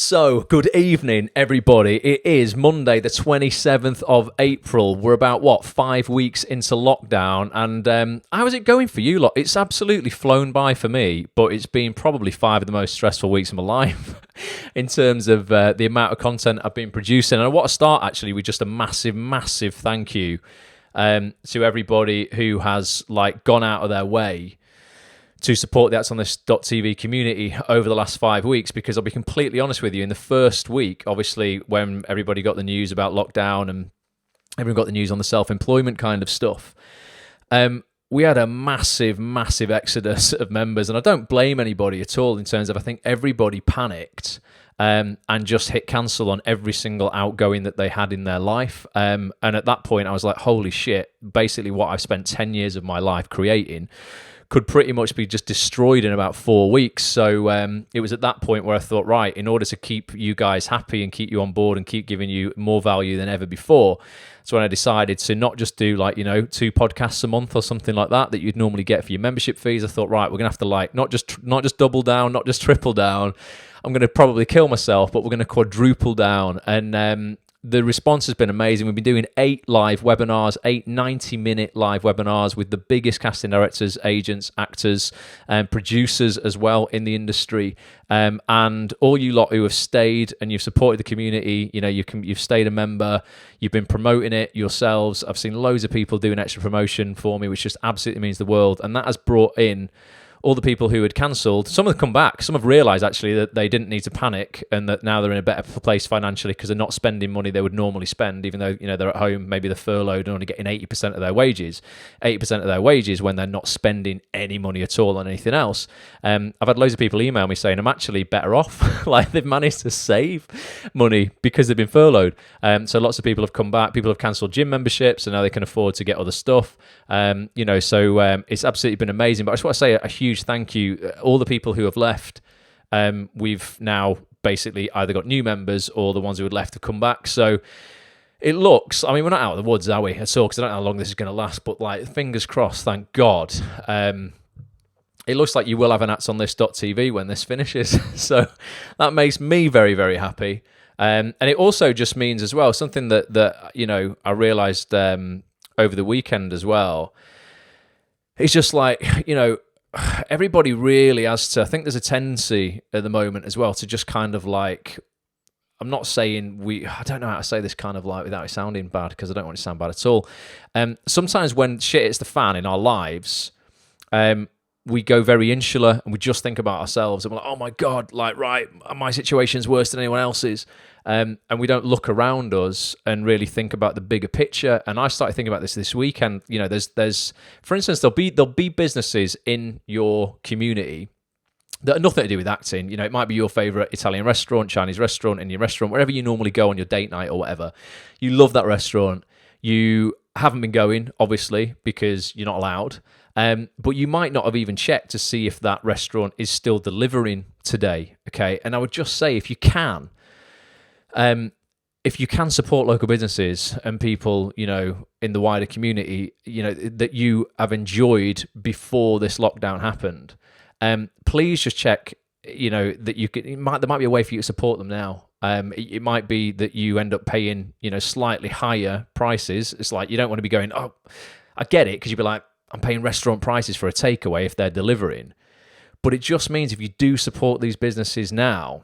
So, good evening, everybody. It is Monday, the 27th of April. We're about, 5 weeks into lockdown. And how is it going for you lot? It's absolutely flown by for me, but it's been probably 5 of the most stressful weeks of my life in terms of the amount of content I've been producing. And I want to start, actually, with just a massive, massive thank you to everybody who has, gone out of their way to support the Acts on This .tv community over the last 5 weeks, because I'll be completely honest with you, in the first week, obviously, when everybody got the news about lockdown and everyone got the news on the self-employment kind of stuff, we had a massive, massive exodus of members, and I don't blame anybody at all in terms of, I think everybody panicked and just hit cancel on every single outgoing that they had in their life. And at that point, I was like, holy shit, basically what I've spent 10 years of my life creating could pretty much be just destroyed in about 4 weeks. So it was at that point where I thought, right, in order to keep you guys happy and keep you on board and keep giving you more value than ever before, that's when I decided to not just do 2 podcasts a month or something like that you'd normally get for your membership fees. I thought, right, we're gonna have to not just double down, not just triple down. I'm gonna probably kill myself, but we're gonna quadruple down. And the response has been amazing. We've been doing 8 live webinars, 8 90-minute live webinars with the biggest casting directors, agents, actors, and producers as well in the industry. And all you lot who have stayed and you've supported the community, you've stayed a member, you've been promoting it yourselves. I've seen loads of people doing extra promotion for me, which just absolutely means the world. And that has brought in all the people who had cancelled. Some have come back. Some have realised, actually, that they didn't need to panic and that now they're in a better place financially because they're not spending money they would normally spend, even though, they're at home, maybe they're furloughed and only getting 80% of their wages. 80% of their wages when they're not spending any money at all on anything else. I've had loads of people email me saying I'm actually better off. They've managed to save money because they've been furloughed. So lots of people have come back. People have cancelled gym memberships and now they can afford to get other stuff. So it's absolutely been amazing. But I just want to say a huge thank you. All the people who have left, we've now basically either got new members or the ones who had left have come back. So it looks, we're not out of the woods, are we? At all, because I don't know how long this is going to last, but fingers crossed, thank God. It looks like you will have an Acts on This .tv when this finishes. So that makes me very, very happy. And it also just means as well, something that I realised over the weekend as well. It's just everybody really has to, I think there's a tendency at the moment as well to just kind of I'm not saying I don't know how to say this kind of without it sounding bad, because I don't want it to sound bad at all. Sometimes when shit hits the fan in our lives, we go very insular and we just think about ourselves and we're like, oh my God, right, my situation's worse than anyone else's. And we don't look around us and really think about the bigger picture. And I started thinking about this weekend. There's, for instance, there'll be businesses in your community that are nothing to do with acting. It might be your favorite Italian restaurant, Chinese restaurant, Indian restaurant, wherever you normally go on your date night or whatever. You love that restaurant. You haven't been going, obviously, because you're not allowed. But you might not have even checked to see if that restaurant is still delivering today. Okay. And I would just say, if you can support local businesses and people, in the wider community, that you have enjoyed before this lockdown happened, please just check, that you can. There might be a way for you to support them now. It might be that you end up paying, slightly higher prices. It's you don't want to be going, oh, I get it, because you'd be like, I'm paying restaurant prices for a takeaway if they're delivering. But it just means if you do support these businesses now,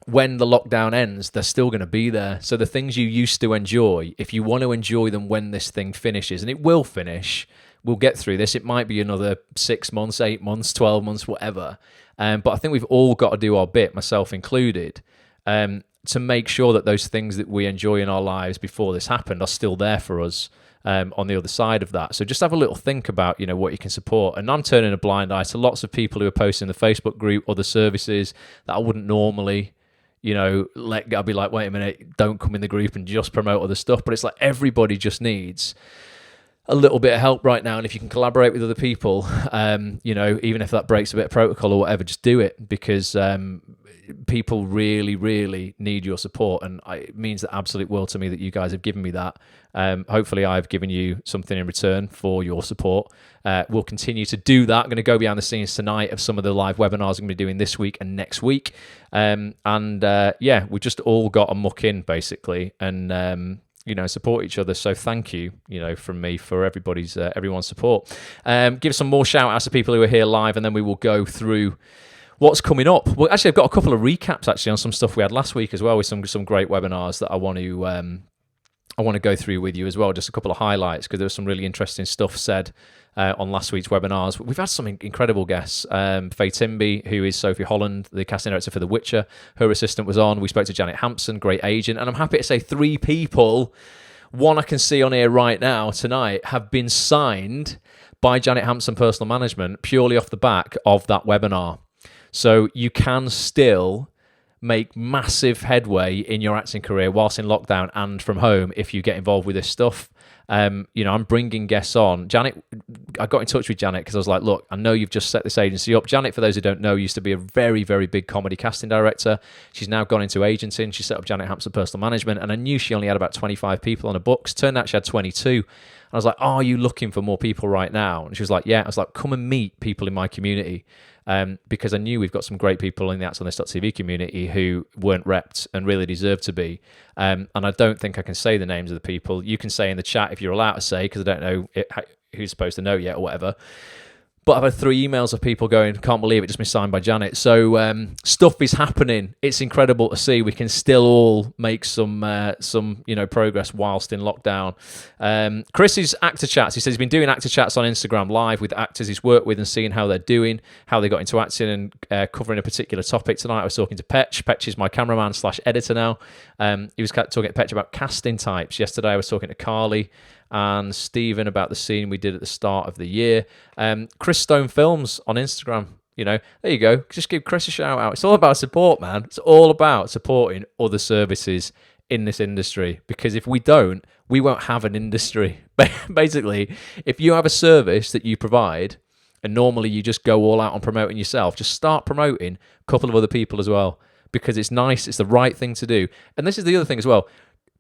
when the lockdown ends, they're still going to be there. So the things you used to enjoy, if you want to enjoy them when this thing finishes, and it will finish, we'll get through this. It might be another 6 months, 8 months, 12 months, whatever. But I think we've all got to do our bit, myself included, to make sure that those things that we enjoy in our lives before this happened are still there for us on the other side of that. So just have a little think about, what you can support. And I'm turning a blind eye to lots of people who are posting in the Facebook group, other services that I wouldn't normally, I'll be like, wait a minute, don't come in the group and just promote other stuff. But it's everybody just needs a little bit of help right now, and if you can collaborate with other people, even if that breaks a bit of protocol or whatever, just do it, because people really, really need your support, and it means the absolute world to me that you guys have given me that. Hopefully I've given you something in return for your support. We'll continue to do that. I'm going to go behind the scenes tonight of some of the live webinars I'm going to be doing this week and next week. We've just all got to muck in, basically, and support each other. So thank you, from me for everyone's support. Give some more shout outs to people who are here live, and then we will go through what's coming up. Well, actually, I've got a couple of recaps actually on some stuff we had last week as well, with some great webinars that I want to go through with you as well. Just a couple of highlights, because there was some really interesting stuff said on last week's webinars. We've had some incredible guests. FAYE TIMBY, who is Sophie Holland, the casting director for The Witcher. Her assistant was on. We spoke to Janet Hampson, great agent. And I'm happy to say 3 people, one I can see on here right now tonight, have been signed by Janet Hampson Personal Management purely off the back of that webinar. So you can still make massive headway in your acting career whilst in lockdown and from home if you get involved with this stuff. I'm bringing guests on. Janet, I got in touch with Janet because I was like, look, I know you've just set this agency up. Janet, for those who don't know, used to be a very, very big comedy casting director. She's now gone into agency, and she set up Janet Hampson Personal Management, and I knew she only had about 25 people on her books. Turned out she had 22. And I was like, are you looking for more people right now? And she was like, yeah. I was like, come and meet people in my community. Because I knew we've got some great people in the Acts on This.tv community who weren't repped and really deserve to be. And I don't think I can say the names of the people. You can say in the chat if you're allowed to say, because I don't know who's supposed to know yet or whatever. But I've had 3 emails of people going, can't believe it just been signed by Janet. So stuff is happening. It's incredible to see. We can still all make some progress whilst in lockdown. Chris's actor chats. He says he's been doing actor chats on Instagram live with actors he's worked with and seeing how they're doing, how they got into acting, and covering a particular topic. Tonight I was talking to Petch. Petch is my cameraman / editor now. He was talking to Petch about casting types. Yesterday I was talking to Carly and Stephen about the scene we did at the start of the year. Chris Stone Films on Instagram. There you go. Just give Chris a shout out. It's all about support, man. It's all about supporting other services in this industry, because if we don't, we won't have an industry. Basically, if you have a service that you provide, and normally you just go all out on promoting yourself, just start promoting a couple of other people as well, because it's nice. It's the right thing to do. And this is the other thing as well.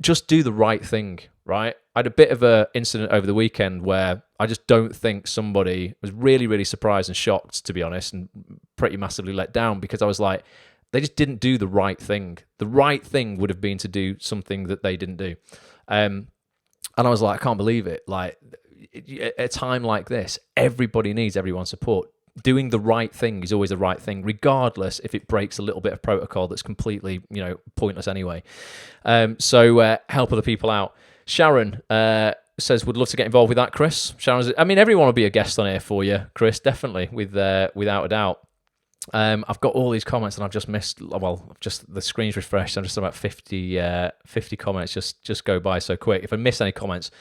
Just do the right thing, right? I had a bit of an incident over the weekend where I just don't think somebody was really, really surprised and shocked, to be honest, and pretty massively let down, because I was like, they just didn't do the right thing. The right thing would have been to do something that they didn't do. And I was like, I can't believe it. Like, at a time like this, everybody needs everyone's support. Doing the right thing is always the right thing, regardless if it breaks a little bit of protocol that's completely, pointless anyway. So help other people out. Sharon says, would love to get involved with that, Chris. Everyone will be a guest on here for you, Chris, definitely, without a doubt. I've got all these comments and I've just missed, the screen's refreshed. I'm just about 50 comments just go by so quick. If I miss any comments,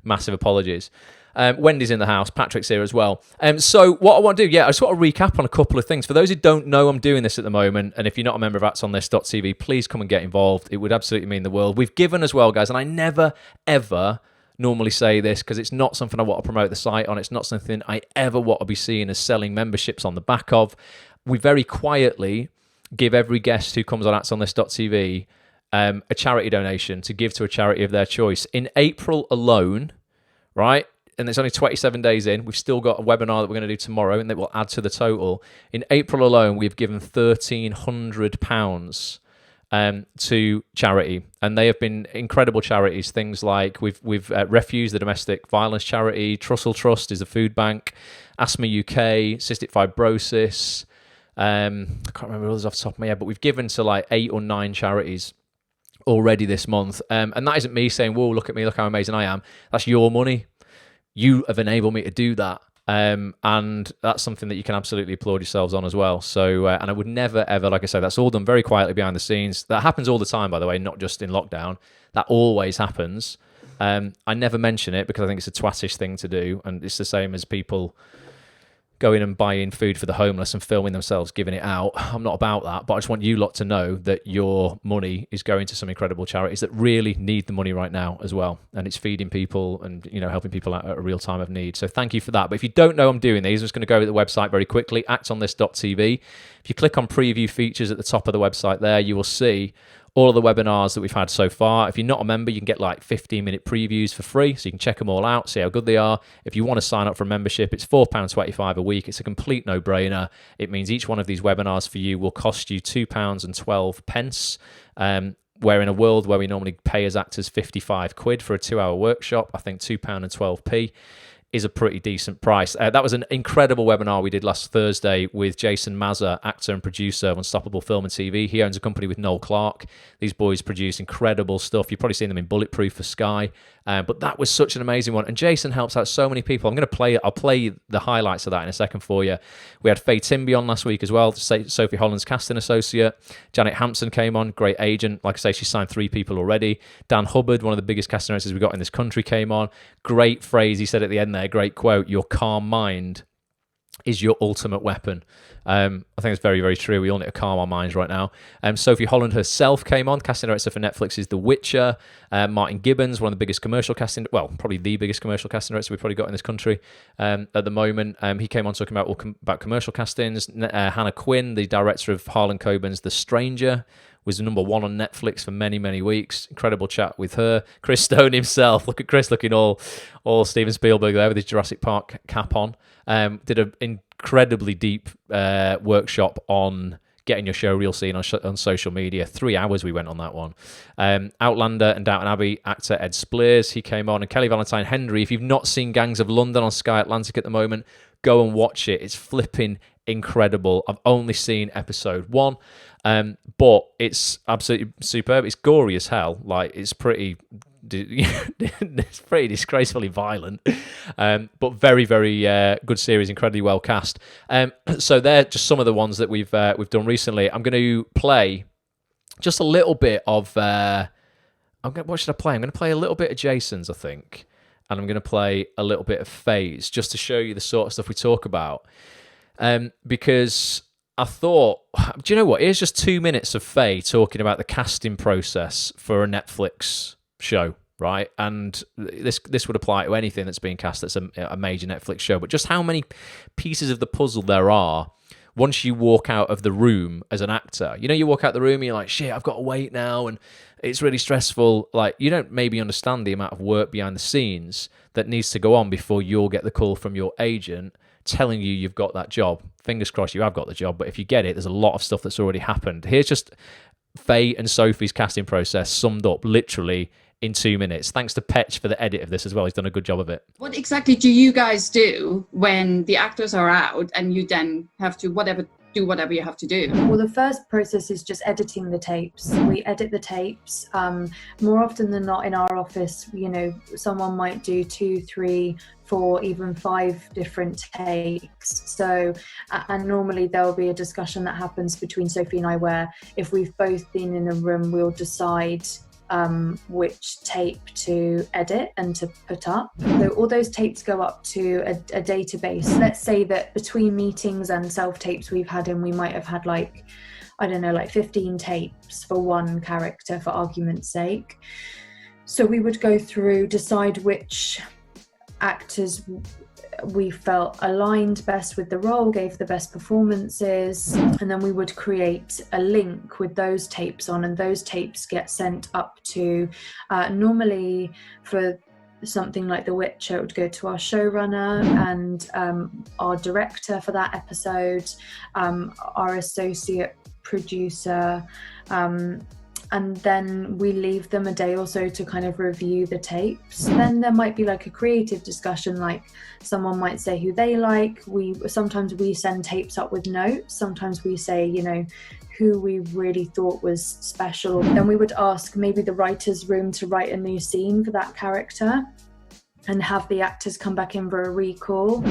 massive apologies. Wendy's in the house. Patrick's here as well. So what I want to do, I just want to recap on a couple of things. For those who don't know, I'm doing this at the moment, and if you're not a member of ActsOnThis.tv, please come and get involved. It would absolutely mean the world. We've given as well, guys, and I never, ever normally say this because it's not something I want to promote the site on. It's not something I ever want to be seen as selling memberships on the back of. We very quietly give every guest who comes on ActsOnThis.tv a charity donation to give to a charity of their choice. In April alone, right? And it's only 27 days in. We've still got a webinar that we're going to do tomorrow, and that will add to the total. In April alone, we've given £1,300 to charity, and they have been incredible charities. Things like we've Refuse, the domestic violence charity. Trussell Trust is a food bank. Asthma UK, cystic fibrosis. I can't remember others off the top of my head, but we've given to like 8 or 9 charities already this month. And that isn't me saying, "Whoa, look at me, look how amazing I am." That's your money. You have enabled me to do that. And that's something that you can absolutely applaud yourselves on as well. So, and I would never, ever, like I say, that's all done very quietly behind the scenes. That happens all the time, by the way, not just in lockdown. That always happens. I never mention it because I think it's a twattish thing to do. And it's the same as people going and buying food for the homeless and filming themselves giving it out. I'm not about that, but I just want you lot to know that your money is going to some incredible charities that really need the money right now as well, and it's feeding people and, you know, helping people out at a real time of need. So thank you for that. But if you don't know I'm doing these, I'm just going to go to the website very quickly, actonthis.tv. If you click on preview features at the top of the website there, you will see all of the webinars that we've had so far. If you're not a member, you can get like 15-minute previews for free, so you can check them all out, see how good they are. If you want to sign up for a membership, it's £4.25 a week. It's a complete no-brainer. It means each one of these webinars for you will cost you £2.12. Where in a world where we normally pay as actors 55 quid for a 2-hour workshop, I think £2.12 is a pretty decent price. That was an incredible webinar we did last Thursday with Jason Mazza, actor and producer of Unstoppable Film and TV. He owns a company with Noel Clarke. These boys produce incredible stuff. You've probably seen them in Bulletproof for Sky. But that was such an amazing one. And Jason helps out so many people. I'll play the highlights of that in a second for you. We had FAYE TIMBY on last week as well, Sophie Holland's casting associate. Janet Hampson came on, great agent. Like I say, she signed 3 people already. Dan Hubbard, one of the biggest casting directors we've got in this country, came on. Great phrase he said at the end there, great quote, "Your calm mind is your ultimate weapon." I think it's very, very true. We all need to calm our minds right now. Sophie Holland herself came on, casting director for Netflix's The Witcher. Martin Gibbons, one of the biggest commercial casting, well, probably the biggest commercial casting director we've probably got in this country at the moment. He came on talking about commercial castings. Hannah Quinn, the director of Harlan Coben's The Stranger, was number 1 on Netflix for many, many weeks. Incredible chat with her. Chris Stone himself. Look at Chris looking all Steven Spielberg there with his Jurassic Park cap on. Did an incredibly deep workshop on getting your show real seen on social media. 3 hours we went on that one. Outlander and Downton Abbey actor Ed Spliers, he came on. And Kelly Valentine Henry, if you've not seen Gangs of London on Sky Atlantic at the moment, go and watch it. It's flipping incredible. I've only seen episode 1. But it's absolutely superb. It's gory as hell. Like, it's pretty disgracefully violent, but very, very good series, incredibly well cast. So they're just some of the ones that we've done recently. I'm going to play just a little bit of. What should I play? I'm going to play a little bit of Jason's, I think, and I'm going to play a little bit of FAYE's just to show you the sort of stuff we talk about. Because I thought, do you know what? Here's just 2 minutes of FAYE talking about the casting process for a Netflix show, right? And this would apply to anything that's being cast that's a major Netflix show, but just how many pieces of the puzzle there are once you walk out of the room as an actor. You know, you walk out the room and you're like, shit, I've got to wait now, and it's really stressful. Like, you don't maybe understand the amount of work behind the scenes that needs to go on before you'll get the call from your agent telling you you've got that job. Fingers crossed you have got the job, but if you get it, there's a lot of stuff that's already happened. Here's just FAYE and Sophie's casting process summed up literally in 2 minutes. Thanks to Petch for the edit of this as well. He's done a good job of it. What exactly do you guys do when the actors are out and you then have to do whatever you have to do? Well, the first process is just editing the tapes. We edit the tapes. More often than not in our office, you know, someone might do 2, 3, 4, even 5 different takes. So, and normally there will be a discussion that happens between Sophie and I where if we've both been in a room, we'll decide which tape to edit and to put up. So all those tapes go up to a database. Let's say that between meetings and self-tapes we've had in, we might have had like, I don't know, like 15 tapes for one character, for argument's sake. So we would go through, decide which actors we felt aligned best with the role, gave the best performances, and then we would create a link with those tapes on, and those tapes get sent up to, normally for something like The Witcher, it would go to our showrunner and our director for that episode, our associate producer, and then we leave them a day or so to kind of review the tapes. Then there might be like a creative discussion, like someone might say who they like. Sometimes we send tapes up with notes. Sometimes we say, you know, who we really thought was special. Then we would ask maybe the writer's room to write a new scene for that character and have the actors come back in for a recall.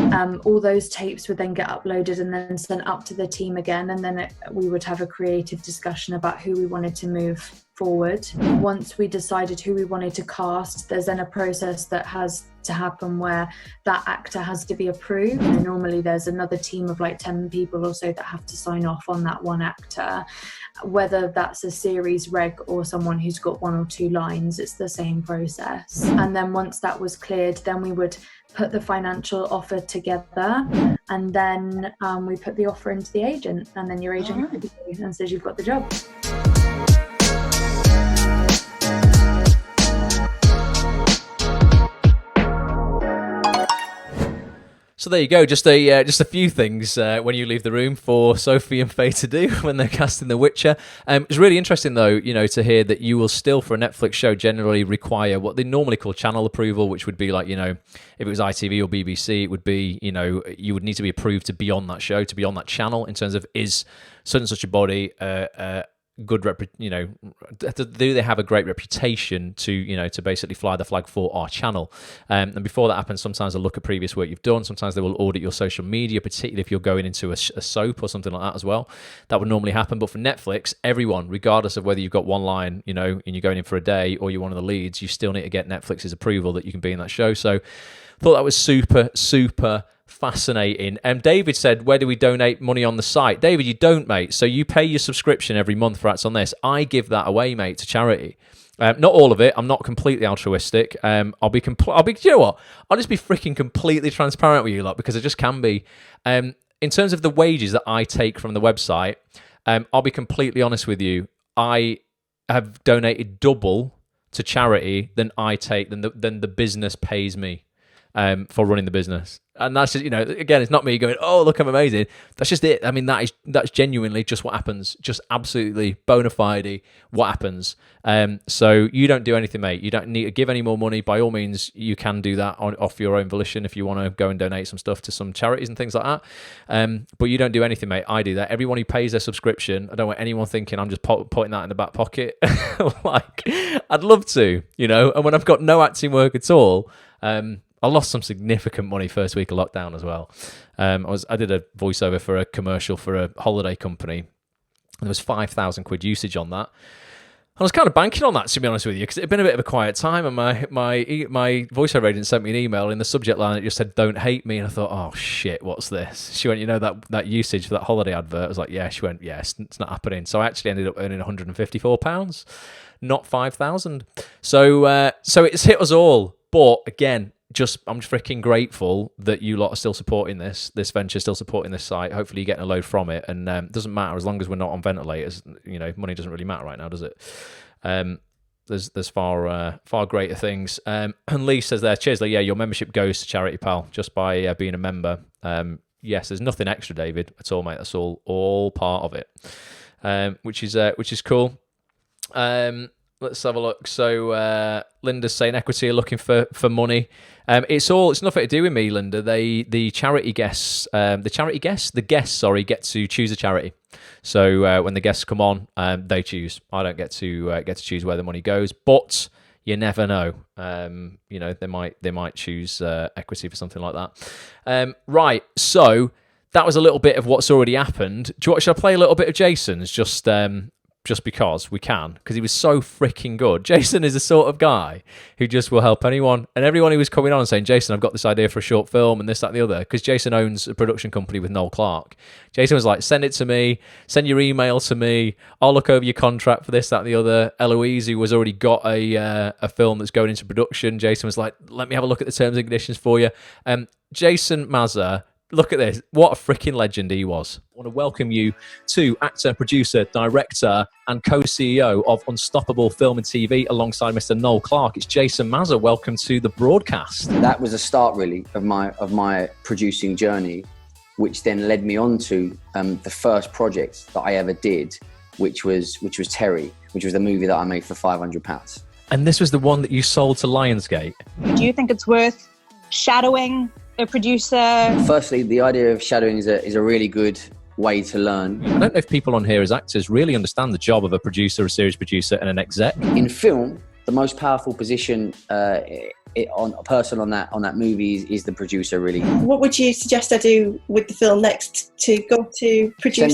All those tapes would then get uploaded and then sent up to the team again, and then we would have a creative discussion about who we wanted to move forward. Once we decided who we wanted to cast, there's then a process that has to happen where that actor has to be approved. And normally there's another team of like 10 people or so that have to sign off on that one actor. Whether that's a series reg or someone who's got 1 or 2 lines, it's the same process. And then once that was cleared, then we would put the financial offer together, and then we put the offer into the agent, and then your agent comes to you and says you've got the job. So there you go, just a few things when you leave the room for Sophie and Faye to do when they're casting The Witcher. It's really interesting though, to hear that you will still, for a Netflix show, generally require what they normally call channel approval, which would be like, if it was ITV or BBC, it would be, you would need to be approved to be on that show, to be on that channel, in terms of is such and such a body good do they have a great reputation to basically fly the flag for our channel. And before that happens, sometimes they'll look at previous work you've done. Sometimes they will audit your social media, particularly if you're going into a soap or something like that as well. That would normally happen. But for Netflix, everyone, regardless of whether you've got one line, and you're going in for a day, or you're one of the leads, you still need to get Netflix's approval that you can be in that show. So I thought that was super fascinating. David said, where do we donate money on the site? David, you don't, mate. So you pay your subscription every month for Acts on This. I give that away, mate, to charity. Not all of it. I'm not completely altruistic. I'll be, you know what? I'll just be freaking completely transparent with you lot, because I just can be. In terms of the wages that I take from the website, I'll be completely honest with you. I have donated double to charity than I take, than the business pays me for running the business. And that's just, again, it's not me going, oh, look, I'm amazing. That's just it. I mean, that's genuinely just what happens. Just absolutely bona fide what happens. So you don't do anything, mate. You don't need to give any more money. By all means, you can do that off your own volition if you want to go and donate some stuff to some charities and things like that. But you don't do anything, mate. I do that. Everyone who pays their subscription, I don't want anyone thinking I'm just putting that in the back pocket. Like, I'd love to, and when I've got no acting work at all, I lost some significant money first week of lockdown as well. I did a voiceover for a commercial for a holiday company. And there was 5,000 quid usage on that. I was kind of banking on that, to be honest with you, because it had been a bit of a quiet time, and my voiceover agent sent me an email. In the subject line, it just said, "Don't hate me," and I thought, "Oh shit, what's this?" She went, that usage for that holiday advert. I was like, "Yeah." She went, "Yes, it's not happening." So I actually ended up earning £154, not 5,000. So it's hit us all. But again, I'm freaking grateful that you lot are still supporting this venture, still supporting this site. Hopefully you're getting a load from it, and it doesn't matter as long as we're not on ventilators. Money doesn't really matter right now, does it? There's far greater things. And Lee says there, cheers, Lee. Yeah, your membership goes to charity, pal, just by being a member. Yes, there's nothing extra, David, at all, mate. That's all part of it, which is cool. Let's have a look. So Linda's saying Equity are looking for money. It's nothing to do with me, Linda. The guests get to choose a charity. So when the guests come on, they choose. I don't get to choose where the money goes, but you never know. They might choose Equity for something like that. Right. So that was a little bit of what's already happened. Should I play a little bit of Jason's just because we can, because he was so freaking good. Jason is the sort of guy who just will help anyone and everyone who was coming on and saying, Jason, I've got this idea for a short film and this, that, and the other, because Jason owns a production company with Noel Clarke. Jason was like, send it to me, send your email to me, I'll look over your contract for this, that, and the other. Eloise, who was already got a film that's going into production, Jason was like, let me have a look at the terms and conditions for you. Jason Mazza, look at this. What a freaking legend he was. I want to welcome you to actor, producer, director, and co-CEO of Unstoppable Film and TV alongside Mr. Noel Clarke. It's Jason Mazza. Welcome to the broadcast. That was a start, really, of my producing journey, which then led me on to the first project that I ever did, which was Terry, which was the movie that I made for £500. And this was the one that you sold to Lionsgate. Do you think it's worth shadowing a producer? Firstly, the idea of shadowing is a really good way to learn. I don't know if people on here as actors really understand the job of a producer, a series producer, and an exec. In film, the most powerful position on a person on that movie is the producer, really. What would you suggest I do with the film next to go to produce?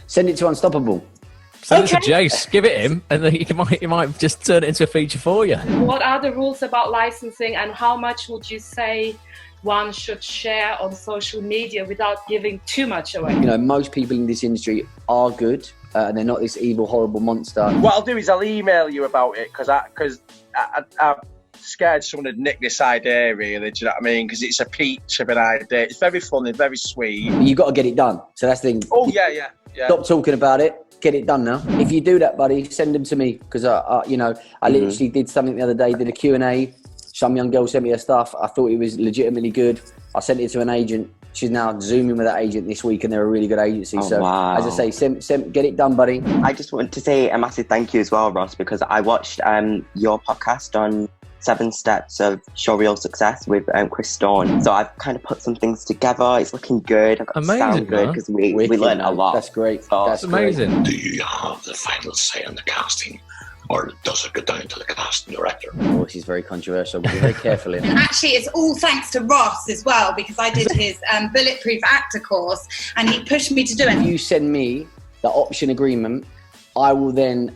Send it to Unstoppable. Send it to Jace. Give it him, and then he might just turn it into a feature for you. What are the rules about licensing, and how much would you say one should share on social media without giving too much away? You know, most people in this industry are good, and they're not this evil, horrible monster. What I'll do is I'll email you about it because I'm scared someone would nick this idea, really. Do you know what I mean? Because it's a peach of an idea. It's very funny, very sweet. But you've got to get it done. So that's the thing. Oh, yeah. Stop talking about it. Get it done now. If you do that, buddy, send them to me because I literally did something the other day. Did a Q&A. Some young girl sent me her stuff. I thought it was legitimately good. I sent it to an agent. She's now Zooming with that agent this week, and they're a really good agency. As I say, get it done, buddy. I just wanted to say a massive thank you as well, Ross, because I watched your podcast on 7 Steps of Showreel Success with Chris Storm. So I've kind of put some things together. It's looking good. I've got Amazing, sound good because we learned a lot. That's great. So, That's amazing. Great. Do you have the final say on the casting, or does it go down to the casting director? Oh, this is very controversial. We'll be very careful in. And actually, it's all thanks to Ross as well, because I did his Bulletproof Actor course, and he pushed me to do it. If you send me the option agreement, I will then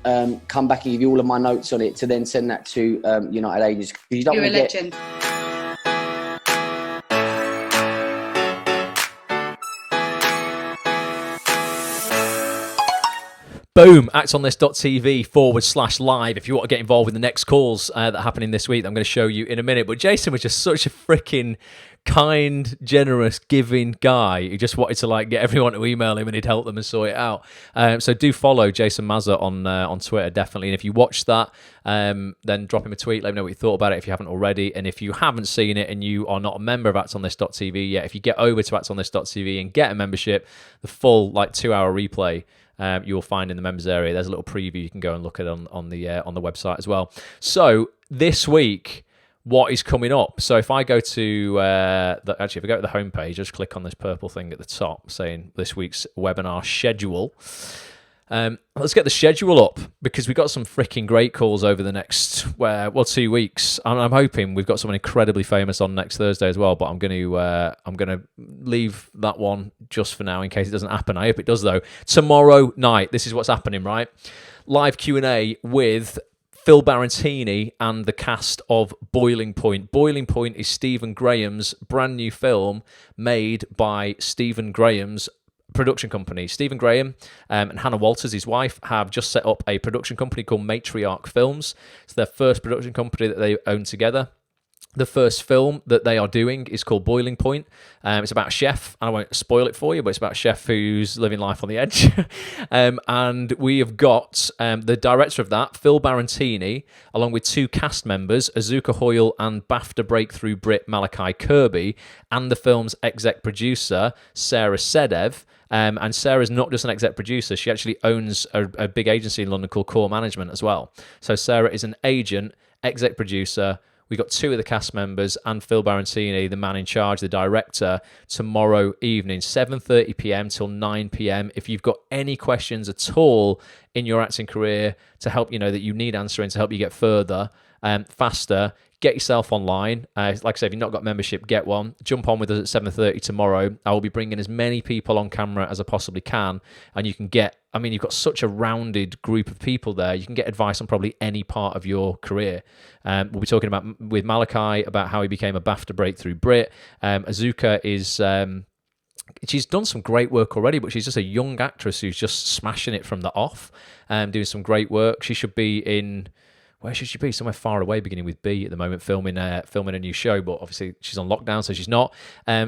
come back and give you all of my notes on it to then send that to United Agents. You don't You're a want to legend. Boom, actonthis.tv/live if you want to get involved with the next calls that are happening this week. I'm going to show you in a minute. But Jason was just such a freaking kind, generous, giving guy who just wanted to get everyone to email him and he'd help them and sort it out. So do follow Jason Mazza on Twitter, definitely. And if you watch that, then drop him a tweet. Let me know what you thought about it if you haven't already. And if you haven't seen it and you are not a member of actonthis.tv yet, if you get over to actonthis.tv and get a membership, the full 2-hour replay you will find in the members area. There's a little preview you can go and look at on the website as well. So this week, what is coming up? So if I go to if I go to the homepage, just click on this purple thing at the top saying this week's webinar schedule. Let's get the schedule up because we've got some freaking great calls over the next 2 weeks. I'm hoping we've got someone incredibly famous on next Thursday as well. But I'm going to leave that one just for now in case it doesn't happen. I hope it does though. Tomorrow night, this is what's happening, right? Live Q&A with Phil Barantini and the cast of Boiling Point. Boiling Point is Stephen Graham's brand new film made by Stephen Graham's production company. Stephen Graham and Hannah Walters, his wife, have just set up a production company called Matriarch Films. It's their first production company that they own together. The first film that they are doing is called Boiling Point. It's about a chef, and I won't spoil it for you, but it's about a chef who's living life on the edge. And we have got the director of that, Phil Barantini, along with 2 cast members, Azuka Hoyle and BAFTA Breakthrough Brit Malachi Kirby, and the film's exec producer, Sarah Sedev. And Sarah's not just an exec producer, she actually owns a big agency in London called Core Management as well. So Sarah is an agent, exec producer. We got 2 of the cast members and Phil Barantini, the man in charge, the director, tomorrow evening, 7:30 p.m. till 9 p.m. If you've got any questions at all in your acting career to help you know that you need answering to help you get further, faster, get yourself online. Like I said, if you've not got membership, get one. Jump on with us at 7:30 tomorrow. I will be bringing as many people on camera as I possibly can, and you can get, you've got such a rounded group of people there. You can get advice on probably any part of your career. We'll be talking with Malachi about how he became a BAFTA Breakthrough Brit. Azuka is... she's done some great work already, but she's just a young actress who's just smashing it from the off, doing some great work. She should be in... Where should she be? Somewhere far away, beginning with B at the moment, filming a new show, but obviously she's on lockdown, so she's not.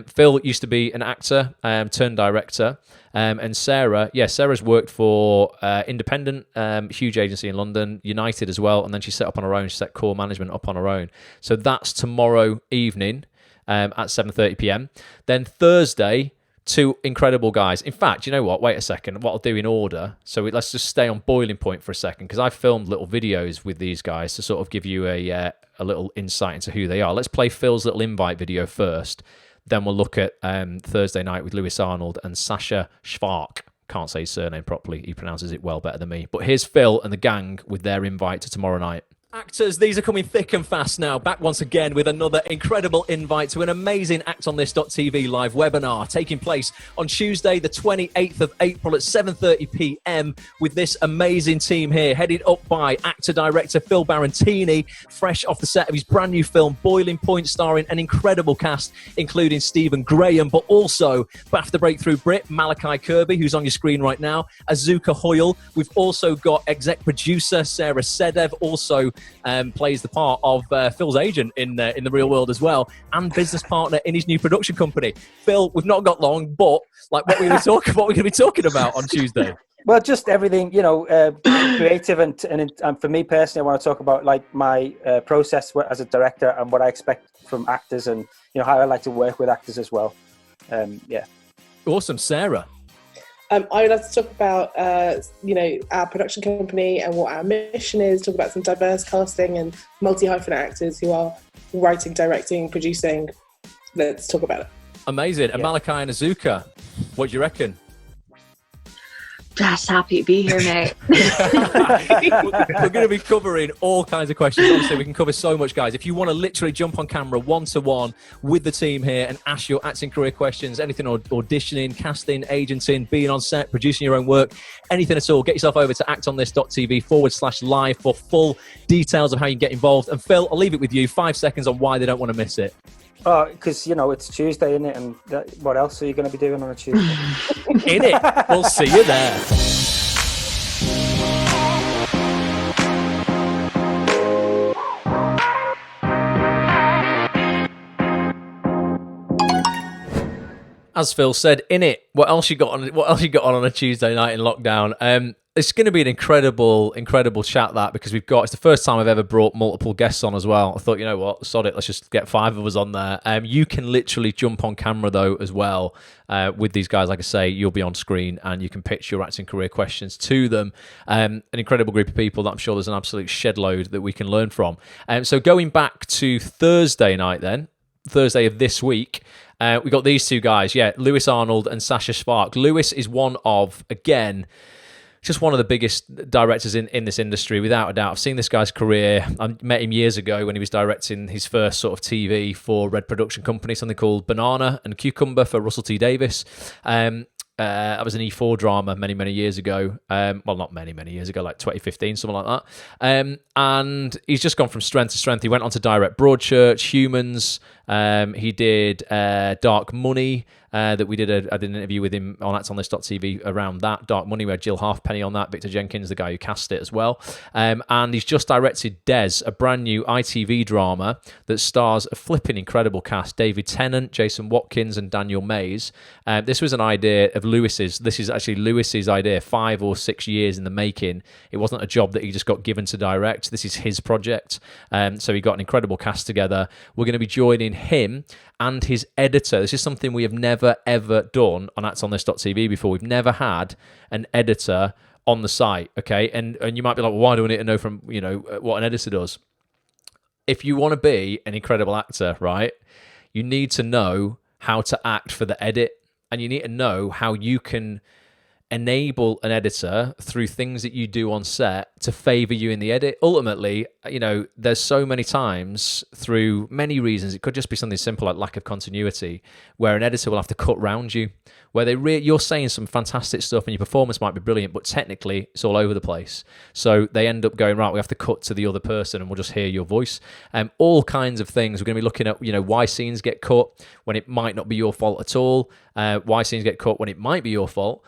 Phil used to be an actor turned director, and Sarah's worked for Independent, huge agency in London, United as well, and then she set up on her own. She set Core Management up on her own. So that's tomorrow evening at 7:30 p.m. Then Thursday, 2 incredible guys. In fact, you know what? Wait a second. What I'll do in order. So let's just stay on Boiling Point for a second because I filmed little videos with these guys to sort of give you a little insight into who they are. Let's play Phil's little invite video first. Then we'll look at Thursday night with Lewis Arnold and SZWARC. Can't say his surname properly. He pronounces it well better than me. But here's Phil and the gang with their invite to tomorrow night. Actors, these are coming thick and fast now. Back once again with another incredible invite to an amazing ActOnThis.tv live webinar taking place on Tuesday, the 28th of April at 7:30 p.m. with this amazing team here, headed up by actor-director Phil Barantini, fresh off the set of his brand new film Boiling Point, starring an incredible cast, including Stephen Graham, but also BAFTA Breakthrough Brit Malachi Kirby, who's on your screen right now, Azuka Hoyle. We've also got exec producer Sarah Sedev, also plays the part of Phil's agent in the real world as well, and business partner in his new production company. Phil, we've not got long, but like what we're going to be talking about on Tuesday. Well, just everything, creative and for me personally, I want to talk about like my process as a director and what I expect from actors, and how I like to work with actors as well. Awesome, Sarah. I would like to talk about, our production company and what our mission is, talk about some diverse casting and multi-hyphen actors who are writing, directing, producing. Let's talk about it. Amazing. And Malachi and Azuka, what do you reckon? Just happy to be here, mate. We're going to be covering all kinds of questions. Obviously, we can cover so much, guys. If you want to literally jump on camera one-to-one with the team here and ask your acting career questions, anything auditioning, casting, agenting, being on set, producing your own work, anything at all, get yourself over to actonthis.tv/live for full details of how you can get involved. And Phil, I'll leave it with you. 5 seconds on why they don't want to miss it. Oh, because, it's Tuesday, isn't it? And what else are you going to be doing on a Tuesday? In it. We'll see you there. As Phil said, in it. What else you got on a Tuesday night in lockdown? It's going to be an incredible chat, that, because it's the first time I've ever brought multiple guests on as well. I thought, you know what, sod it, let's just get 5 of us on there. You can literally jump on camera though as well with these guys. Like I say, you'll be on screen and you can pitch your acting career questions to them. An incredible group of people that I'm sure there's an absolute shed load that we can learn from. So going back to Thursday night then, Thursday of this week, we got these two guys, Lewis Arnold and SZWARC. Lewis is one of the biggest directors in this industry, without a doubt. I've seen this guy's career. I met him years ago when he was directing his first sort of TV for Red Production Company, something called Banana and Cucumber for Russell T Davies. That was an E4 drama many years ago. Well, not many years ago, like 2015, something like that. And he's just gone from strength to strength. He went on to direct Broadchurch, Humans. He did Dark Money. That we did I did an interview with him on ActOnThis.tv around that. Dark Money, we had Jill Halfpenny on that, Victor Jenkins, the guy who cast it as well. And he's just directed Des, a brand new ITV drama that stars a flipping incredible cast: David Tennant, Jason Watkins, and Daniel Mays. This was an idea of Lewis's. This is actually Lewis's idea, 5 or 6 years in the making. It wasn't a job that he just got given to direct. This is his project. So he got an incredible cast together. We're going to be joining him and his editor. This is something we have never, ever done on ActOnThis.tv before. We've never had an editor on the site, okay? And you might be like, well, why do we need to know from, what an editor does? If you want to be an incredible actor, right, you need to know how to act for the edit, and you need to know how you can enable an editor through things that you do on set to favor you in the edit. Ultimately, there's so many times through many reasons, it could just be something simple like lack of continuity, where an editor will have to cut round you, where you're saying some fantastic stuff and your performance might be brilliant, but technically it's all over the place. So they end up going, right, we have to cut to the other person and we'll just hear your voice. All kinds of things. We're going to be looking at, why scenes get cut when it might not be your fault at all, why scenes get cut when it might be your fault,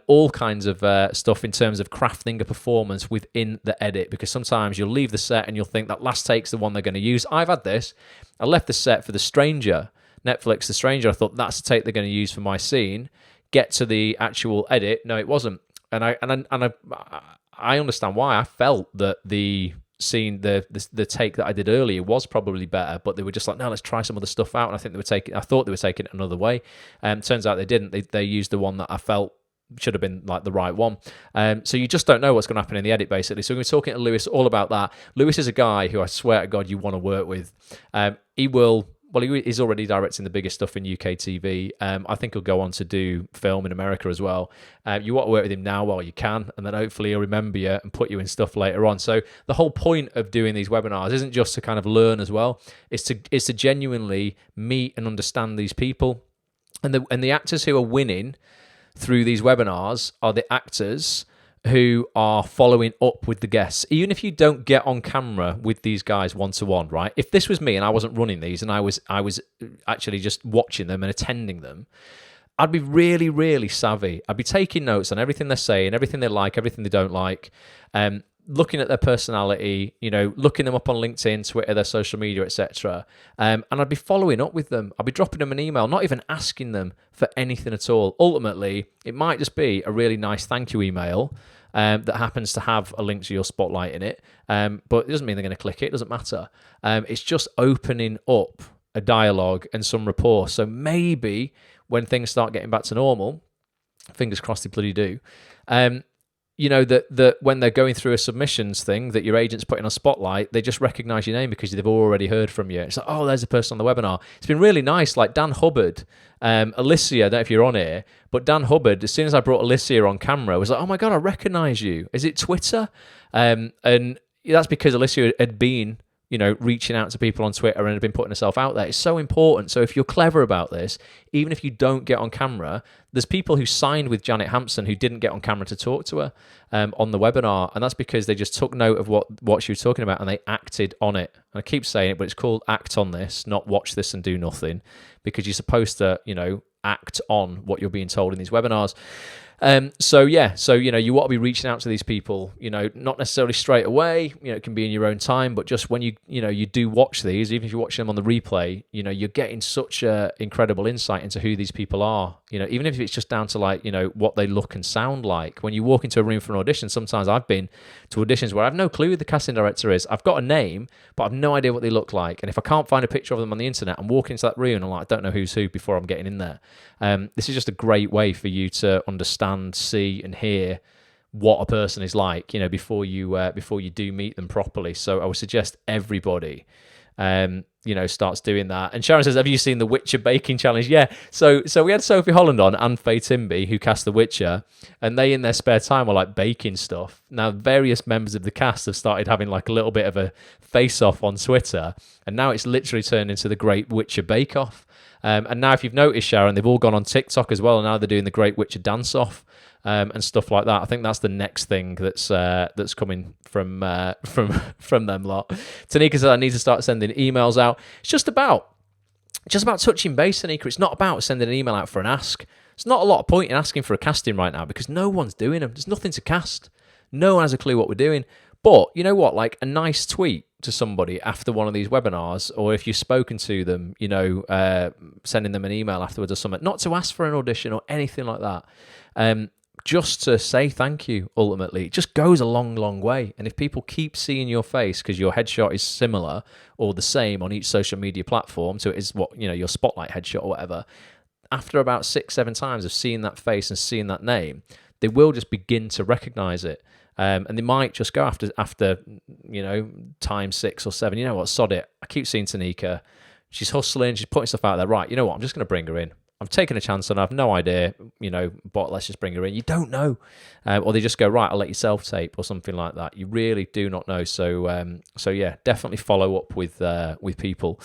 all kinds of stuff in terms of crafting a performance within the edit, because sometimes you'll leave the set and you'll think that last take's the one they're going to use. I've had this. I left the set for The Stranger, Netflix The Stranger. I thought that's the take they're going to use for my scene. Get to the actual edit. No, it wasn't. And I understand why. I felt that the scene, the take that I did earlier was probably better, but they were just like, no, let's try some other stuff out. And I thought they were taking it another way. Turns out they didn't. They used the one that I felt should have been like the right one. So you just don't know what's going to happen in the edit, basically. So we're going to be talking to Lewis all about that. Lewis is a guy who I swear to God you want to work with. He will well, he's already directing the biggest stuff in UK TV. I think he'll go on to do film in America as well. You want to work with him now while you can, and then hopefully he'll remember you and put you in stuff later on. So the whole point of doing these webinars isn't just to kind of learn as well. It's to genuinely meet and understand these people. And the actors who are winning through these webinars are the actors who are following up with the guests. Even if you don't get on camera with these guys one-to-one, right? If this was me and I wasn't running these and I was actually just watching them and attending them, I'd be really, really savvy. I'd be taking notes on everything they're saying, everything they like, everything they don't like, looking at their personality, looking them up on LinkedIn, Twitter, their social media, etc. And I'd be following up with them. I'd be dropping them an email, not even asking them for anything at all. Ultimately, it might just be a really nice thank you email that happens to have a link to your spotlight in it. But it doesn't mean they're going to click it. It doesn't matter. It's just opening up a dialogue and some rapport. So maybe when things start getting back to normal, fingers crossed they bloody do, that when they're going through a submissions thing that your agent's putting on spotlight, they just recognize your name because they've already heard from you. It's like, oh, there's a person on the webinar. It's been really nice. Like Dan Hubbard, Alicia, I don't know if you're on here, but Dan Hubbard, as soon as I brought Alicia on camera, I was like, oh my God, I recognize you. Is it Twitter? And that's because Alicia had been reaching out to people on Twitter and had been putting herself out there. It's so important. So if you're clever about this, even if you don't get on camera, there's people who signed with Janet Hampson who didn't get on camera to talk to her on the webinar. And that's because they just took note of what she was talking about and they acted on it. And I keep saying it, but it's called act on this, not watch this and do nothing, because you're supposed to, act on what you're being told in these webinars. So you want to be reaching out to these people, not necessarily straight away, it can be in your own time, but just when you do watch these, even if you're watching them on the replay, you're getting such a incredible insight into who these people are, even if it's just down to what they look and sound like. When you walk into a room for an audition, sometimes I've been to auditions where I have no clue who the casting director is. I've got a name, but I've no idea what they look like. And if I can't find a picture of them on the internet, I'm walking into that room and I'm like, I don't know who's who before I'm getting in there. This is just a great way for you to understand, see, and hear what a person is like, before you do meet them properly. So I would suggest everybody, starts doing that. And Sharon says, have you seen the Witcher baking challenge? Yeah. So we had Sophie Holland on and FAYE TIMBY, who cast the Witcher, and they in their spare time were like baking stuff. Now various members of the cast have started having like a little bit of a face-off on Twitter, and now it's literally turned into the Great Witcher Bake Off. And now if you've noticed, Sharon, they've all gone on TikTok as well, and now they're doing the Great Witcher Dance-Off and stuff like that. I think that's the next thing that's coming from them lot. Tanika says, I need to start sending emails out. It's just about touching base, Tanika. It's not about sending an email out for an ask. There's not a lot of point in asking for a casting right now because no one's doing them. There's nothing to cast. No one has a clue what we're doing. But you know what? Like a nice tweet to somebody after one of these webinars, or if you've spoken to them, sending them an email afterwards or something, not to ask for an audition or anything like that, just to say thank you, ultimately, it just goes a long, long way. And if people keep seeing your face because your headshot is similar or the same on each social media platform, so it is what, your spotlight headshot or whatever, after about 6-7 times of seeing that face and seeing that name, they will just begin to recognize it. And they might just go after time 6 or 7. You know what? Sod it. I keep seeing Tanika. She's hustling. She's putting stuff out there. Right. You know what? I'm just going to bring her in. I'm taking a chance on her. I have no idea, but let's just bring her in. You don't know. Or they just go, right, I'll let you self-tape or something like that. You really do not know. So yeah, definitely follow up with people.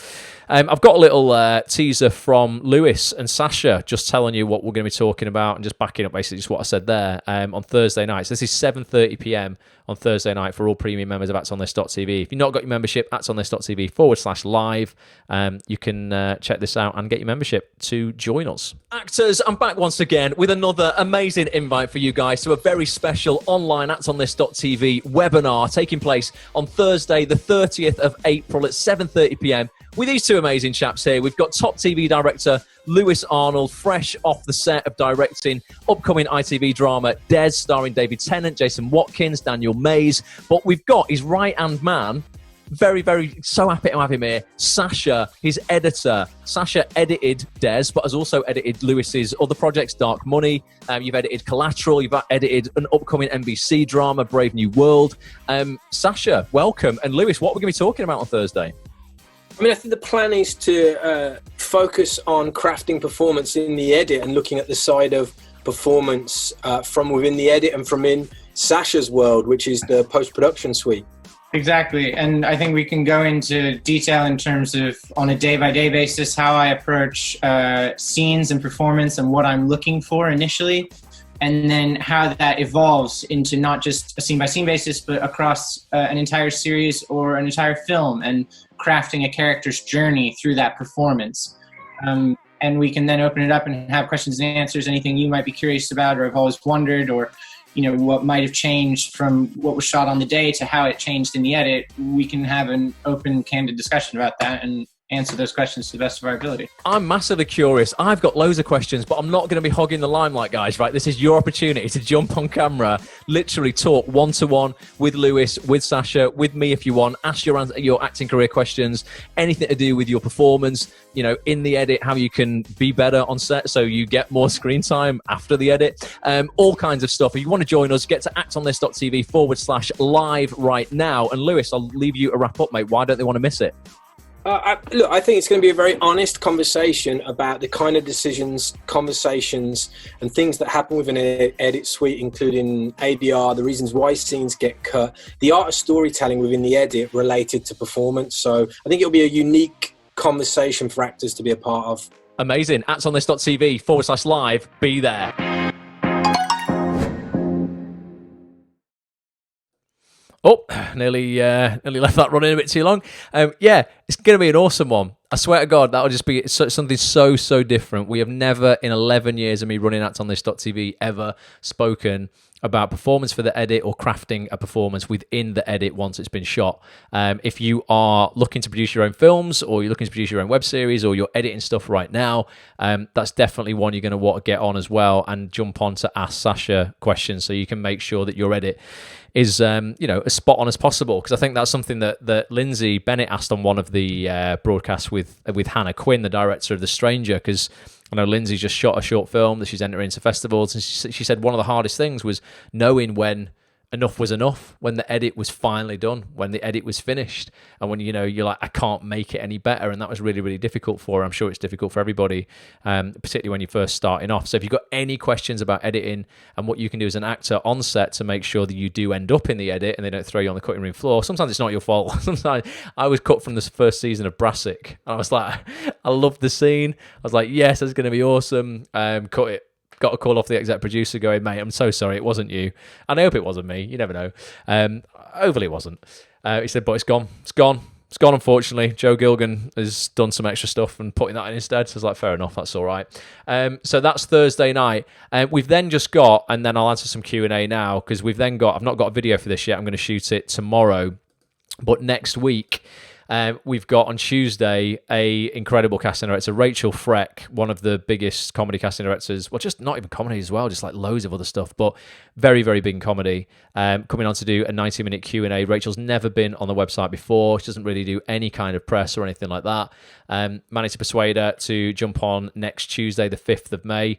I've got a little teaser from Lewis and SZWARC just telling you what we're going to be talking about and just backing up basically just what I said there on Thursday night. So this is 7:30 p.m. on Thursday night for all premium members of ActsOnThis.tv. If you've not got your membership, ActsOnThis.tv/live, you can check this out and get your membership to join us. Actors, I'm back once again with another amazing invite for you guys to a very special online ActsOnThis.tv webinar taking place on Thursday, the 30th of April at 7:30 p.m. with these two amazing chaps here. We've got top TV director Lewis Arnold, fresh off the set of directing upcoming ITV drama Des, starring David Tennant, Jason Watkins, Daniel Mays. But we've got his right-hand man, very, very, so happy to have him here, SZWARC, his editor. SZWARC edited Des, but has also edited Lewis's other projects, Dark Money. You've edited Collateral. You've edited an upcoming NBC drama, Brave New World. SZWARC, welcome. And Lewis, what are we going to be talking about on Thursday? I mean, I think the plan is to focus on crafting performance in the edit and looking at the side of performance from within the edit and from in SACHA's world, which is the post-production suite. Exactly, and I think we can go into detail in terms of, on a day-by-day basis, how I approach scenes and performance and what I'm looking for initially, and then how that evolves into not just a scene-by-scene basis, but across an entire series or an entire film, and crafting a character's journey through that performance. And we can then open it up and have questions and answers, anything you might be curious about or have always wondered, or what might have changed from what was shot on the day to how it changed in the edit. We can have an open, candid discussion about that and answer those questions to the best of our ability. I'm massively curious. I've got loads of questions, but I'm not going to be hogging the limelight, guys, right? This is your opportunity to jump on camera, literally talk one-to-one with Lewis, with SACHA, with me if you want, ask your acting career questions, anything to do with your performance, in the edit, how you can be better on set so you get more screen time after the edit, all kinds of stuff. If you want to join us, get to actonthis.tv/live right now. And Lewis, I'll leave you a wrap up, mate. Why don't they want to miss it? Look, I think it's going to be a very honest conversation about the kind of decisions, conversations, and things that happen within an edit suite, including ADR, the reasons why scenes get cut, the art of storytelling within the edit related to performance. So I think it'll be a unique conversation for actors to be a part of. Amazing. actonthis.tv/live. Be there. Oh, nearly left that running a bit too long. Yeah, it's going to be an awesome one. I swear to God, that will just be something so different. We have never, in 11 years of me running actonthis.tv, ever spoken about performance for the edit or crafting a performance within the edit once it's been shot. If you are looking to produce your own films, or you're looking to produce your own web series, or you're editing stuff right now, that's definitely one you're going to want to get on as well and jump on to ask SACHA questions so you can make sure that your edit is as spot on as possible. Because I think that's something that Lindsay Bennett asked on one of the broadcasts with Hannah Quinn, the director of The Stranger, because I know Lindsay just shot a short film that she's entering into festivals, and she said one of the hardest things was knowing when enough was enough, when the edit was finally done, when the edit was finished, and when you're like, I can't make it any better. And that was really difficult for her. I'm sure it's difficult for everybody, particularly when you're first starting off. So if you've got any questions about editing and what you can do as an actor on set to make sure that you do end up in the edit and they don't throw you on the cutting room floor, sometimes it's not your fault. Sometimes I was cut from the first season of Brassic, and I was like, I loved the scene. I was like, yes, it's going to be awesome. Cut it. Got a call off the exec producer going, mate, I'm so sorry, it wasn't you. And I hope it wasn't me. You never know. Hopefully it wasn't. He said, but it's gone. It's gone, unfortunately. Joe Gilgan has done some extra stuff and putting that in instead. So I was like, fair enough, that's all right. So that's Thursday night. We've then just got, and then I'll answer some Q&A now, because we've then got, I've not got a video for this yet. I'm going to shoot it tomorrow. But next week, we've got on Tuesday a incredible casting director, Rachel Freck, one of the biggest comedy casting directors. Well, just not even comedy as well, just like loads of other stuff, but very big in comedy. Coming on to do a 90-minute Q&A. Rachel's never been on the website before. She doesn't really do any kind of press or anything like that. Managed to persuade her to jump on next Tuesday, the 5th of May.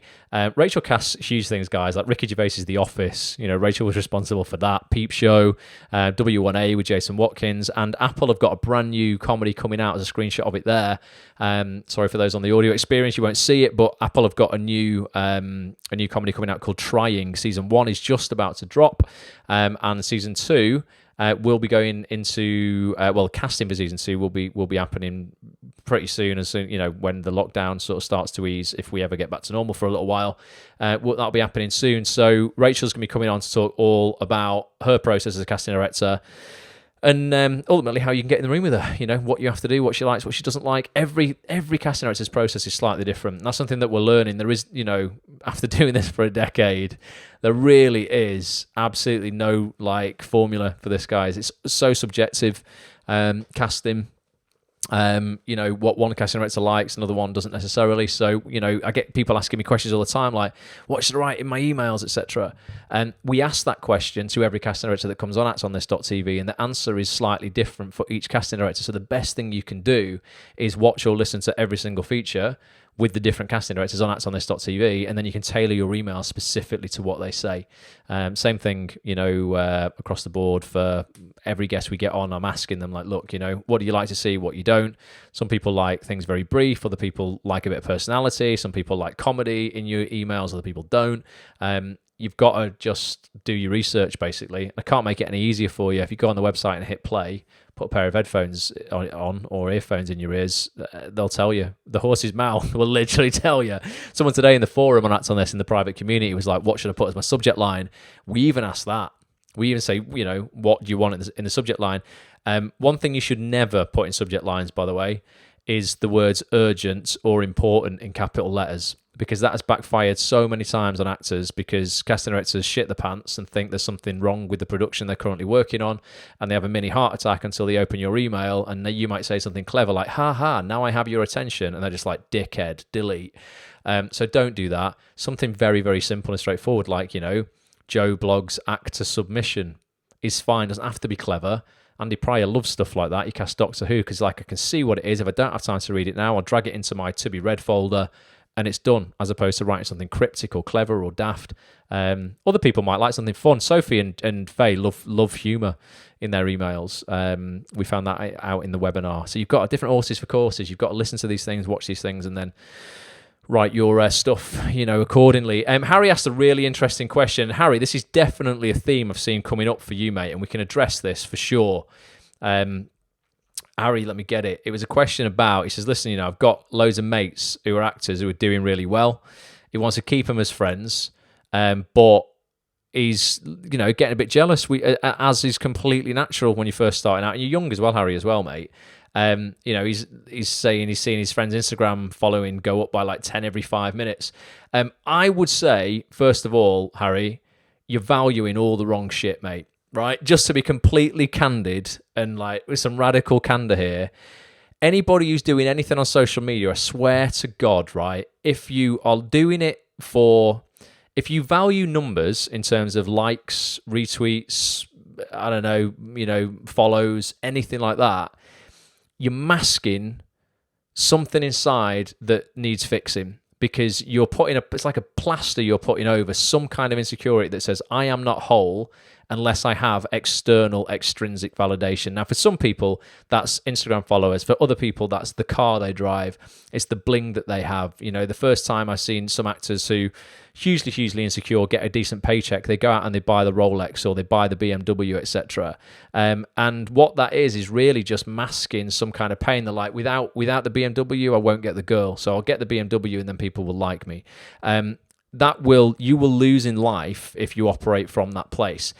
Rachel casts huge things, guys, like Ricky Gervais's The Office. Rachel was responsible for that. Peep Show, W1A with Jason Watkins, and Apple have got a brand new comedy coming out. As a screenshot of it there. Sorry for those on the audio experience, you won't see it, but Apple have got a new comedy coming out called Trying. Season 1 is just about to drop, and season 2 will be going into casting for season 2 will be happening pretty soon, as soon when the lockdown sort of starts to ease, if we ever get back to normal for a little while. That'll be happening soon. So Rachel's gonna be coming on to talk all about her process as a casting director, and ultimately how you can get in the room with her, what you have to do, what she likes, what she doesn't like. Every casting director's process is slightly different. That's something that we're learning. There is, after doing this for a decade, there really is absolutely no formula for this, guys. It's so subjective, casting. What one casting director likes, another one doesn't necessarily. So, I get people asking me questions all the time, like, what should I write in my emails, etc. And we ask that question to every casting director that comes on actonthis.tv, and the answer is slightly different for each casting director. So the best thing you can do is watch or listen to every single feature, with the different casting directors on actonthis.tv, and then you can tailor your email specifically to what they say. Same thing, across the board for every guest we get on. I'm asking them, like, look, what do you like to see, what you don't? Some people like things very brief, other people like a bit of personality, some people like comedy in your emails, other people don't. You've got to just do your research, basically. I can't make it any easier for you. If you go on the website and hit play, put a pair of headphones on or earphones in your ears, they'll tell you. The horse's mouth will literally tell you. Someone today in the forum on Act on This in the private community was like, what should I put as my subject line? We even ask that. We even say, what do you want in the subject line? One thing you should never put in subject lines, by the way, is the words urgent or important in capital letters, because that has backfired so many times on actors, because casting directors shit the pants and think there's something wrong with the production they're currently working on, and they have a mini heart attack until they open your email, and you might say something clever like, ha, now I have your attention, and they're just like, dickhead, delete. So don't do that. Something very, very simple and straightforward, like, Joe blogs actor submission is fine, doesn't have to be clever. Andy Pryor loves stuff like that. You cast Doctor Who because, like, I can see what it is. If I don't have time to read it now, I'll drag it into my to be read folder, and it's done, as opposed to writing something cryptic or clever or daft. Other people might like something fun. Sophie and Faye love humour in their emails. We found that out in the webinar. So you've got different horses for courses. You've got to listen to these things, watch these things, and then write your stuff, accordingly. Harry asked a really interesting question. Harry, this is definitely a theme I've seen coming up for you, mate, and we can address this for sure. Harry, let me get it. It was a question about, he says, listen, I've got loads of mates who are actors who are doing really well. He wants to keep them as friends, but he's, getting a bit jealous, as is completely natural when you're first starting out. And you're young as well, Harry, as well, mate. He's saying he's seeing his friend's Instagram following go up by like 10 every 5 minutes. I would say, first of all, Harry, you're valuing all the wrong shit, mate. Right? Just to be completely candid and like with some radical candor here, anybody who's doing anything on social media, I swear to God, right? If you are doing it if you value numbers in terms of likes, retweets, I don't know, follows, anything like that, you're masking something inside that needs fixing, because you're putting it's like a plaster you're putting over some kind of insecurity that says, I am not whole unless I have external, extrinsic validation. Now, for some people, that's Instagram followers. For other people, that's the car they drive. It's the bling that they have. The first time I've seen some actors who hugely insecure get a decent paycheck, they go out and they buy the Rolex or they buy the BMW, etc. And what that is really just masking some kind of pain. They're like, without the BMW, I won't get the girl. So I'll get the BMW and then people will like me. You will lose in life if you operate from that place.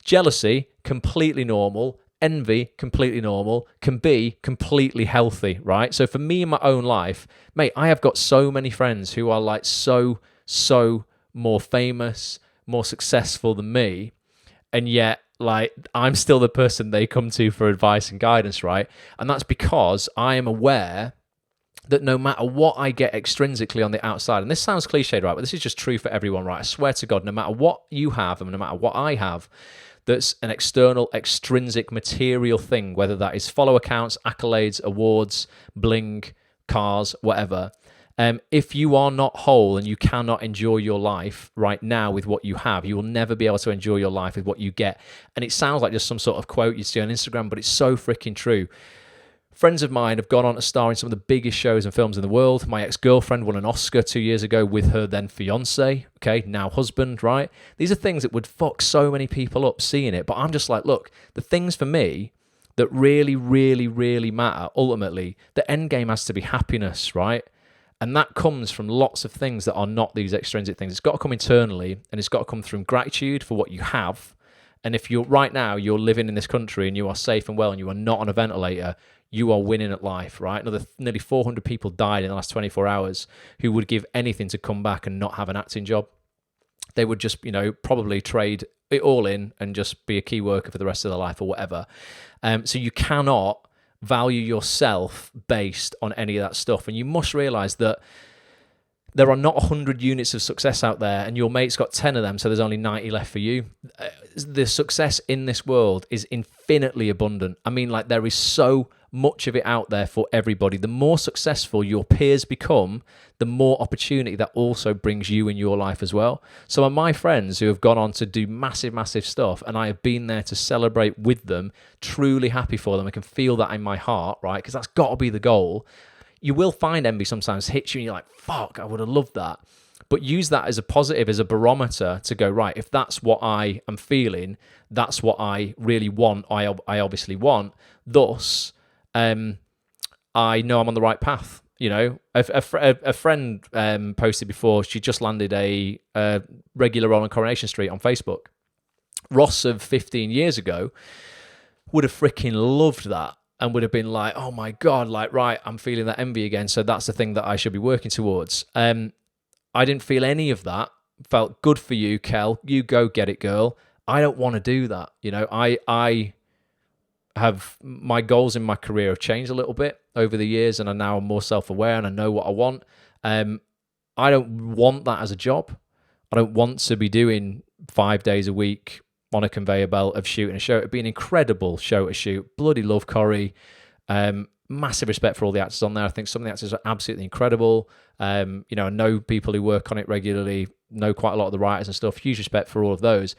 Jealousy, completely normal. Envy, completely normal, can be completely healthy, right? So for me in my own life, mate, I have got so many friends who are like so more famous, more successful than me, and yet like I'm still the person they come to for advice and guidance, right? And that's because I am aware that no matter what I get extrinsically on the outside, and this sounds cliched, right, but this is just true for everyone, right? I swear to God, no matter what you have and no matter what I have, that's an external, extrinsic, material thing, whether that is follow accounts, accolades, awards, bling, cars, whatever. If you are not whole and you cannot enjoy your life right now with what you have, you will never be able to enjoy your life with what you get. And it sounds like just some sort of quote you see on Instagram, but it's so freaking true. Friends of mine have gone on to star in some of the biggest shows and films in the world. My ex-girlfriend won an Oscar 2 years ago with her then fiance, okay, now husband, right? These are things that would fuck so many people up seeing it. But I'm just like, look, the things for me that really, really, really matter, ultimately, the end game has to be happiness, right? And that comes from lots of things that are not these extrinsic things. It's got to come internally, and it's got to come from gratitude for what you have. And if you're right now, you're living in this country and you are safe and well and you are not on a ventilator, you are winning at life, right? Nearly 400 people died in the last 24 hours who would give anything to come back and not have an acting job. They would just, probably trade it all in and just be a key worker for the rest of their life or whatever. So you cannot value yourself based on any of that stuff. And you must realize that there are not 100 units of success out there and your mate's got 10 of them, so there's only 90 left for you. The success in this world is infinitely abundant. I mean, like, there is so much of it out there for everybody. The more successful your peers become, the more opportunity that also brings you in your life as well. So my friends who have gone on to do massive, massive stuff, and I have been there to celebrate with them, truly happy for them. I can feel that in my heart, right? Because that's got to be the goal. You will find envy sometimes hits you and you're like, fuck, I would have loved that. But use that as a positive, as a barometer to go, right, if that's what I am feeling, that's what I really want, I obviously want. Thus, I know I'm on the right path. You know, a friend posted before, she just landed a regular role on Coronation Street on Facebook. Ross of 15 years ago would have freaking loved that and would have been like, oh my God, like, right, I'm feeling that envy again. So that's the thing that I should be working towards. I didn't feel any of that. Felt good for you, Kel. You go get it, girl. I don't want to do that. You know, I have, my goals in my career have changed a little bit over the years, and I'm now more self-aware and I know what I want. I don't want that as a job. I don't want to be doing 5 days a week on a conveyor belt of shooting a show. It'd be an incredible show to shoot. Bloody love Corrie. Massive respect for all the actors on there. I think some of the actors are absolutely incredible. You know, I know people who work on it regularly, know quite a lot of the writers and stuff. Huge respect for all of those.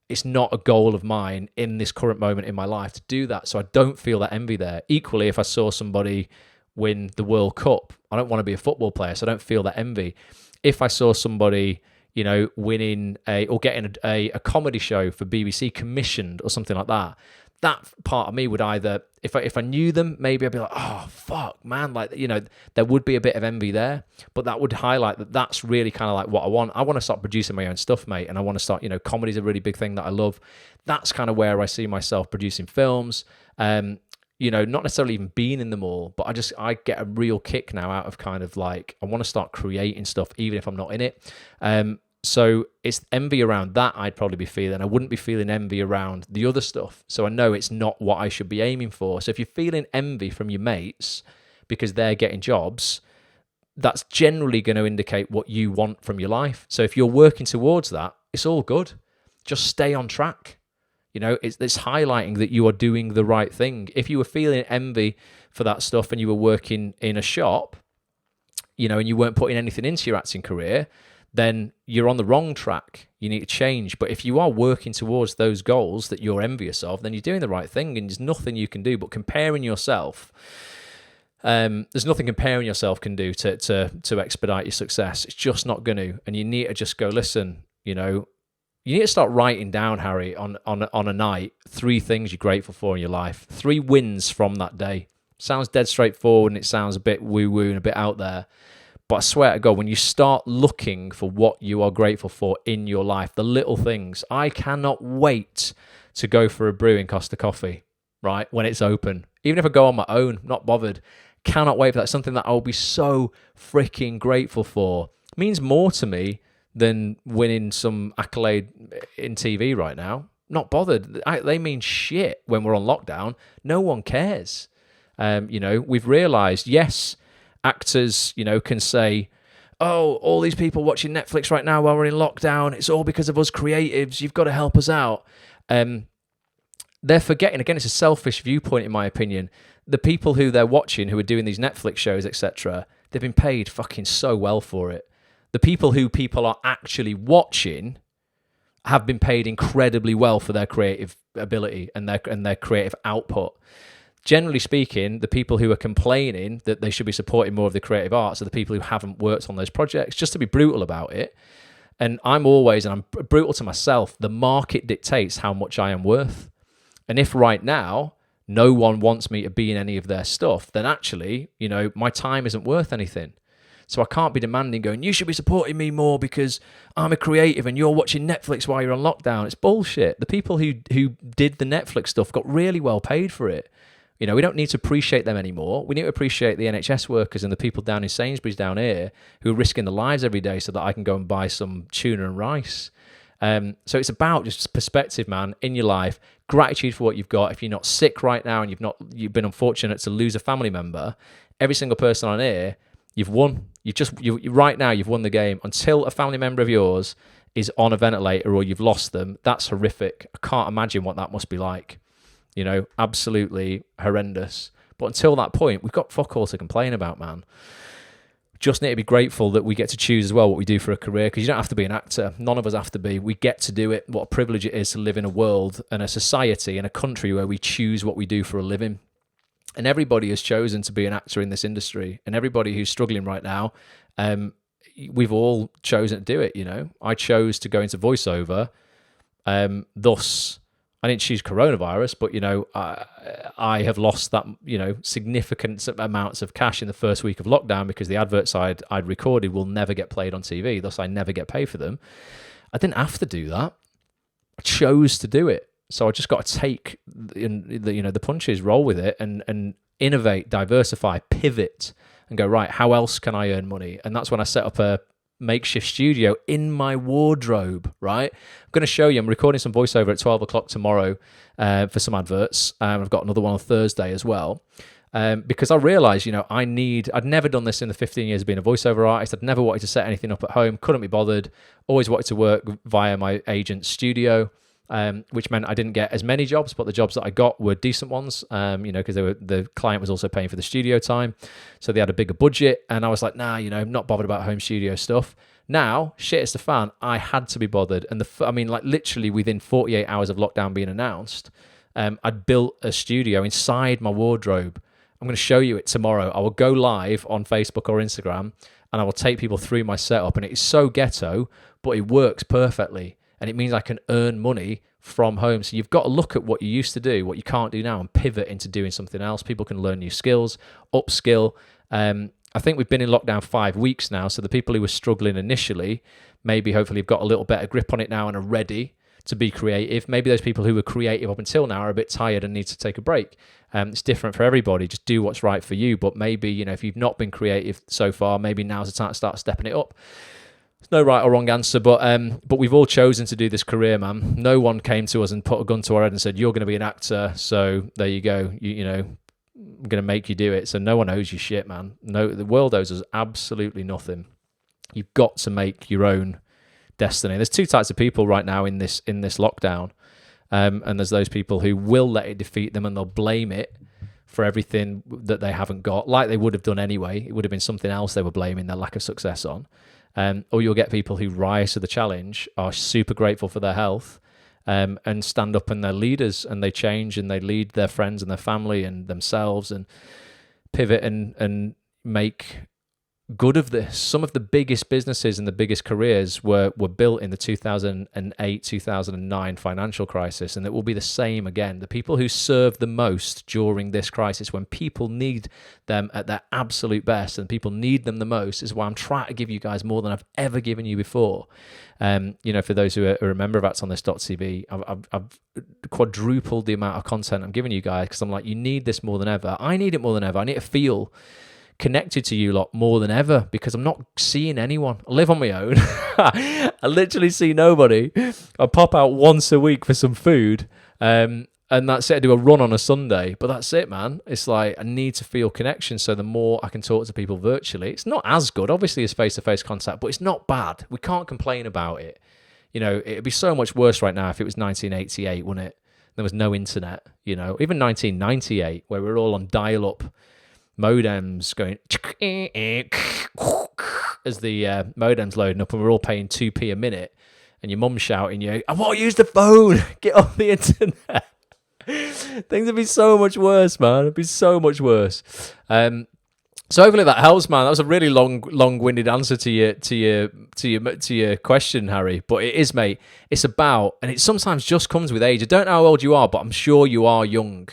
It's not a goal of mine in this current moment in my life to do that. So I don't feel that envy there. Equally, if I saw somebody win the World Cup, I don't want to be a football player, so I don't feel that envy. If I saw somebody, you know, winning or getting a comedy show for BBC commissioned or something like that, that part of me would either, if I knew them, maybe I'd be like, oh, fuck, man. Like, you know, there would be a bit of envy there, but that would highlight that that's really kind of like what I want. I want to start producing my own stuff, mate. And I want to start, you know, comedy's a really big thing that I love. That's kind of where I see myself producing films. You know, not necessarily even being in them all, but I get a real kick now out of kind of like, I want to start creating stuff, even if I'm not in it. So it's envy around that I'd probably be feeling. I wouldn't be feeling envy around the other stuff. So I know it's not what I should be aiming for. So if you're feeling envy from your mates because they're getting jobs, that's generally going to indicate what you want from your life. So if you're working towards that, it's all good. Just stay on track. You know, it's highlighting that you are doing the right thing. If you were feeling envy for that stuff and you were working in a shop, you know, and you weren't putting anything into your acting career, then you're on the wrong track. You need to change. But if you are working towards those goals that you're envious of, then you're doing the right thing, and there's nothing you can do. But comparing yourself, there's nothing comparing yourself can do to expedite your success. It's just not going to. And you need to just go, listen, you know, you need to start writing down, Harry, on a night, 3 things you're grateful for in your life, 3 wins from that day. Sounds dead straightforward, and it sounds a bit woo-woo and a bit out there. But I swear to God, when you start looking for what you are grateful for in your life, the little things, I cannot wait to go for a brew in Costa Coffee, right, when it's open. Even if I go on my own, not bothered. Cannot wait for that. Something that I'll be so freaking grateful for. It means more to me than winning some accolade in TV right now. Not bothered. They mean shit when we're on lockdown. No one cares. You know, we've realised, yes, actors, you know, can say, oh, all these people watching Netflix right now while we're in lockdown, it's all because of us creatives, you've got to help us out. They're forgetting, again, it's a selfish viewpoint in my opinion, the people who they're watching, who are doing these Netflix shows, etc., they've been paid fucking so well for it. The people who people are actually watching have been paid incredibly well for their creative ability and their creative output. Generally speaking, the people who are complaining that they should be supporting more of the creative arts are the people who haven't worked on those projects, just to be brutal about it. And I'm brutal to myself, the market dictates how much I am worth. And if right now no one wants me to be in any of their stuff, then actually, you know, my time isn't worth anything. So I can't be demanding going, you should be supporting me more because I'm a creative and you're watching Netflix while you're on lockdown. It's bullshit. The people who did the Netflix stuff got really well paid for it. You know, we don't need to appreciate them anymore. We need to appreciate the NHS workers and the people down in Sainsbury's down here who are risking their lives every day so that I can go and buy some tuna and rice. So it's about just perspective, man, in your life, gratitude for what you've got. If you're not sick right now and you've been unfortunate to lose a family member, every single person on here, you've won. Right now, you've won the game. Until a family member of yours is on a ventilator or you've lost them, that's horrific. I can't imagine what that must be like. You know, absolutely horrendous. But until that point, we've got fuck all to complain about, man. Just need to be grateful that we get to choose as well what we do for a career, because you don't have to be an actor. None of us have to be. We get to do it. What a privilege it is to live in a world and a society and a country where we choose what we do for a living. And everybody has chosen to be an actor in this industry. And everybody who's struggling right now, we've all chosen to do it, you know. I chose to go into voiceover. Thus, I didn't choose coronavirus, but, you know, I have lost that, you know, significant amounts of cash in the first week of lockdown because the adverts I'd recorded will never get played on TV. Thus, I never get paid for them. I didn't have to do that. I chose to do it. So I just got to take the punches, roll with it, and innovate, diversify, pivot, and go, right, how else can I earn money? And that's when I set up a makeshift studio in my wardrobe, right? I'm going to show you, I'm recording some voiceover at 12 o'clock tomorrow for some adverts. I've got another one on Thursday as well. Because I realised, you know, I'd never done this in the 15 years of being a voiceover artist. I'd never wanted to set anything up at home, couldn't be bothered, always wanted to work via my agent's studio. Which meant I didn't get as many jobs, but the jobs that I got were decent ones, you know, because the client was also paying for the studio time. So they had a bigger budget. And I was like, nah, you know, I'm not bothered about home studio stuff. Now, shit is the fan. I had to be bothered. And like literally within 48 hours of lockdown being announced, I'd built a studio inside my wardrobe. I'm going to show you it tomorrow. I will go live on Facebook or Instagram and I will take people through my setup. And it is so ghetto, but it works perfectly. And it means I can earn money from home. So you've got to look at what you used to do, what you can't do now, and pivot into doing something else. People can learn new skills, upskill. I think we've been in lockdown 5 weeks now. So the people who were struggling initially, maybe hopefully have got a little better grip on it now and are ready to be creative. Maybe those people who were creative up until now are a bit tired and need to take a break. It's different for everybody. Just do what's right for you. But maybe, you know, if you've not been creative so far, maybe now's the time to start stepping it up. There's no right or wrong answer, but we've all chosen to do this career, man. No one came to us and put a gun to our head and said, you're going to be an actor, so there you go. You know, I'm going to make you do it. So no one owes you shit, man. No, the world owes us absolutely nothing. You've got to make your own destiny. There's two types of people right now in this lockdown, and there's those people who will let it defeat them and they'll blame it for everything that they haven't got, like they would have done anyway. It would have been something else they were blaming their lack of success on. Or you'll get people who rise to the challenge, are super grateful for their health, and stand up and they're leaders and they change and they lead their friends and their family and themselves and pivot and make good of this. Some of the biggest businesses and the biggest careers were built in the 2008, 2009 financial crisis, and it will be the same again. The people who serve the most during this crisis, when people need them at their absolute best and people need them the most, is why I'm trying to give you guys more than I've ever given you before. You know, for those who are a member of ActsOnThis.tv, I've quadrupled the amount of content I'm giving you guys because I'm like, you need this more than ever. I need it more than ever. I need to feel connected to you lot more than ever because I'm not seeing anyone. I live on my own. I literally see nobody. I pop out once a week for some food, and that's it. I do a run on a Sunday, but that's it, man. It's like I need to feel connection, so the more I can talk to people virtually, it's not as good, obviously, as face-to-face contact, but it's not bad. We can't complain about it. You know, it'd be so much worse right now if it was 1988, wouldn't it? There was no internet, you know, even 1998, where we were all on dial-up modems going as the modem's loading up and we're all paying 2p a minute and your mum's shouting you, I want to use the phone, get off the internet. Things would be so much worse, man. It'd be so much worse. So hopefully that helps, man. That was a really long-winded answer to your question, Harry. But it is, mate. It's about, and it sometimes just comes with age. I don't know how old you are, but I'm sure you are young.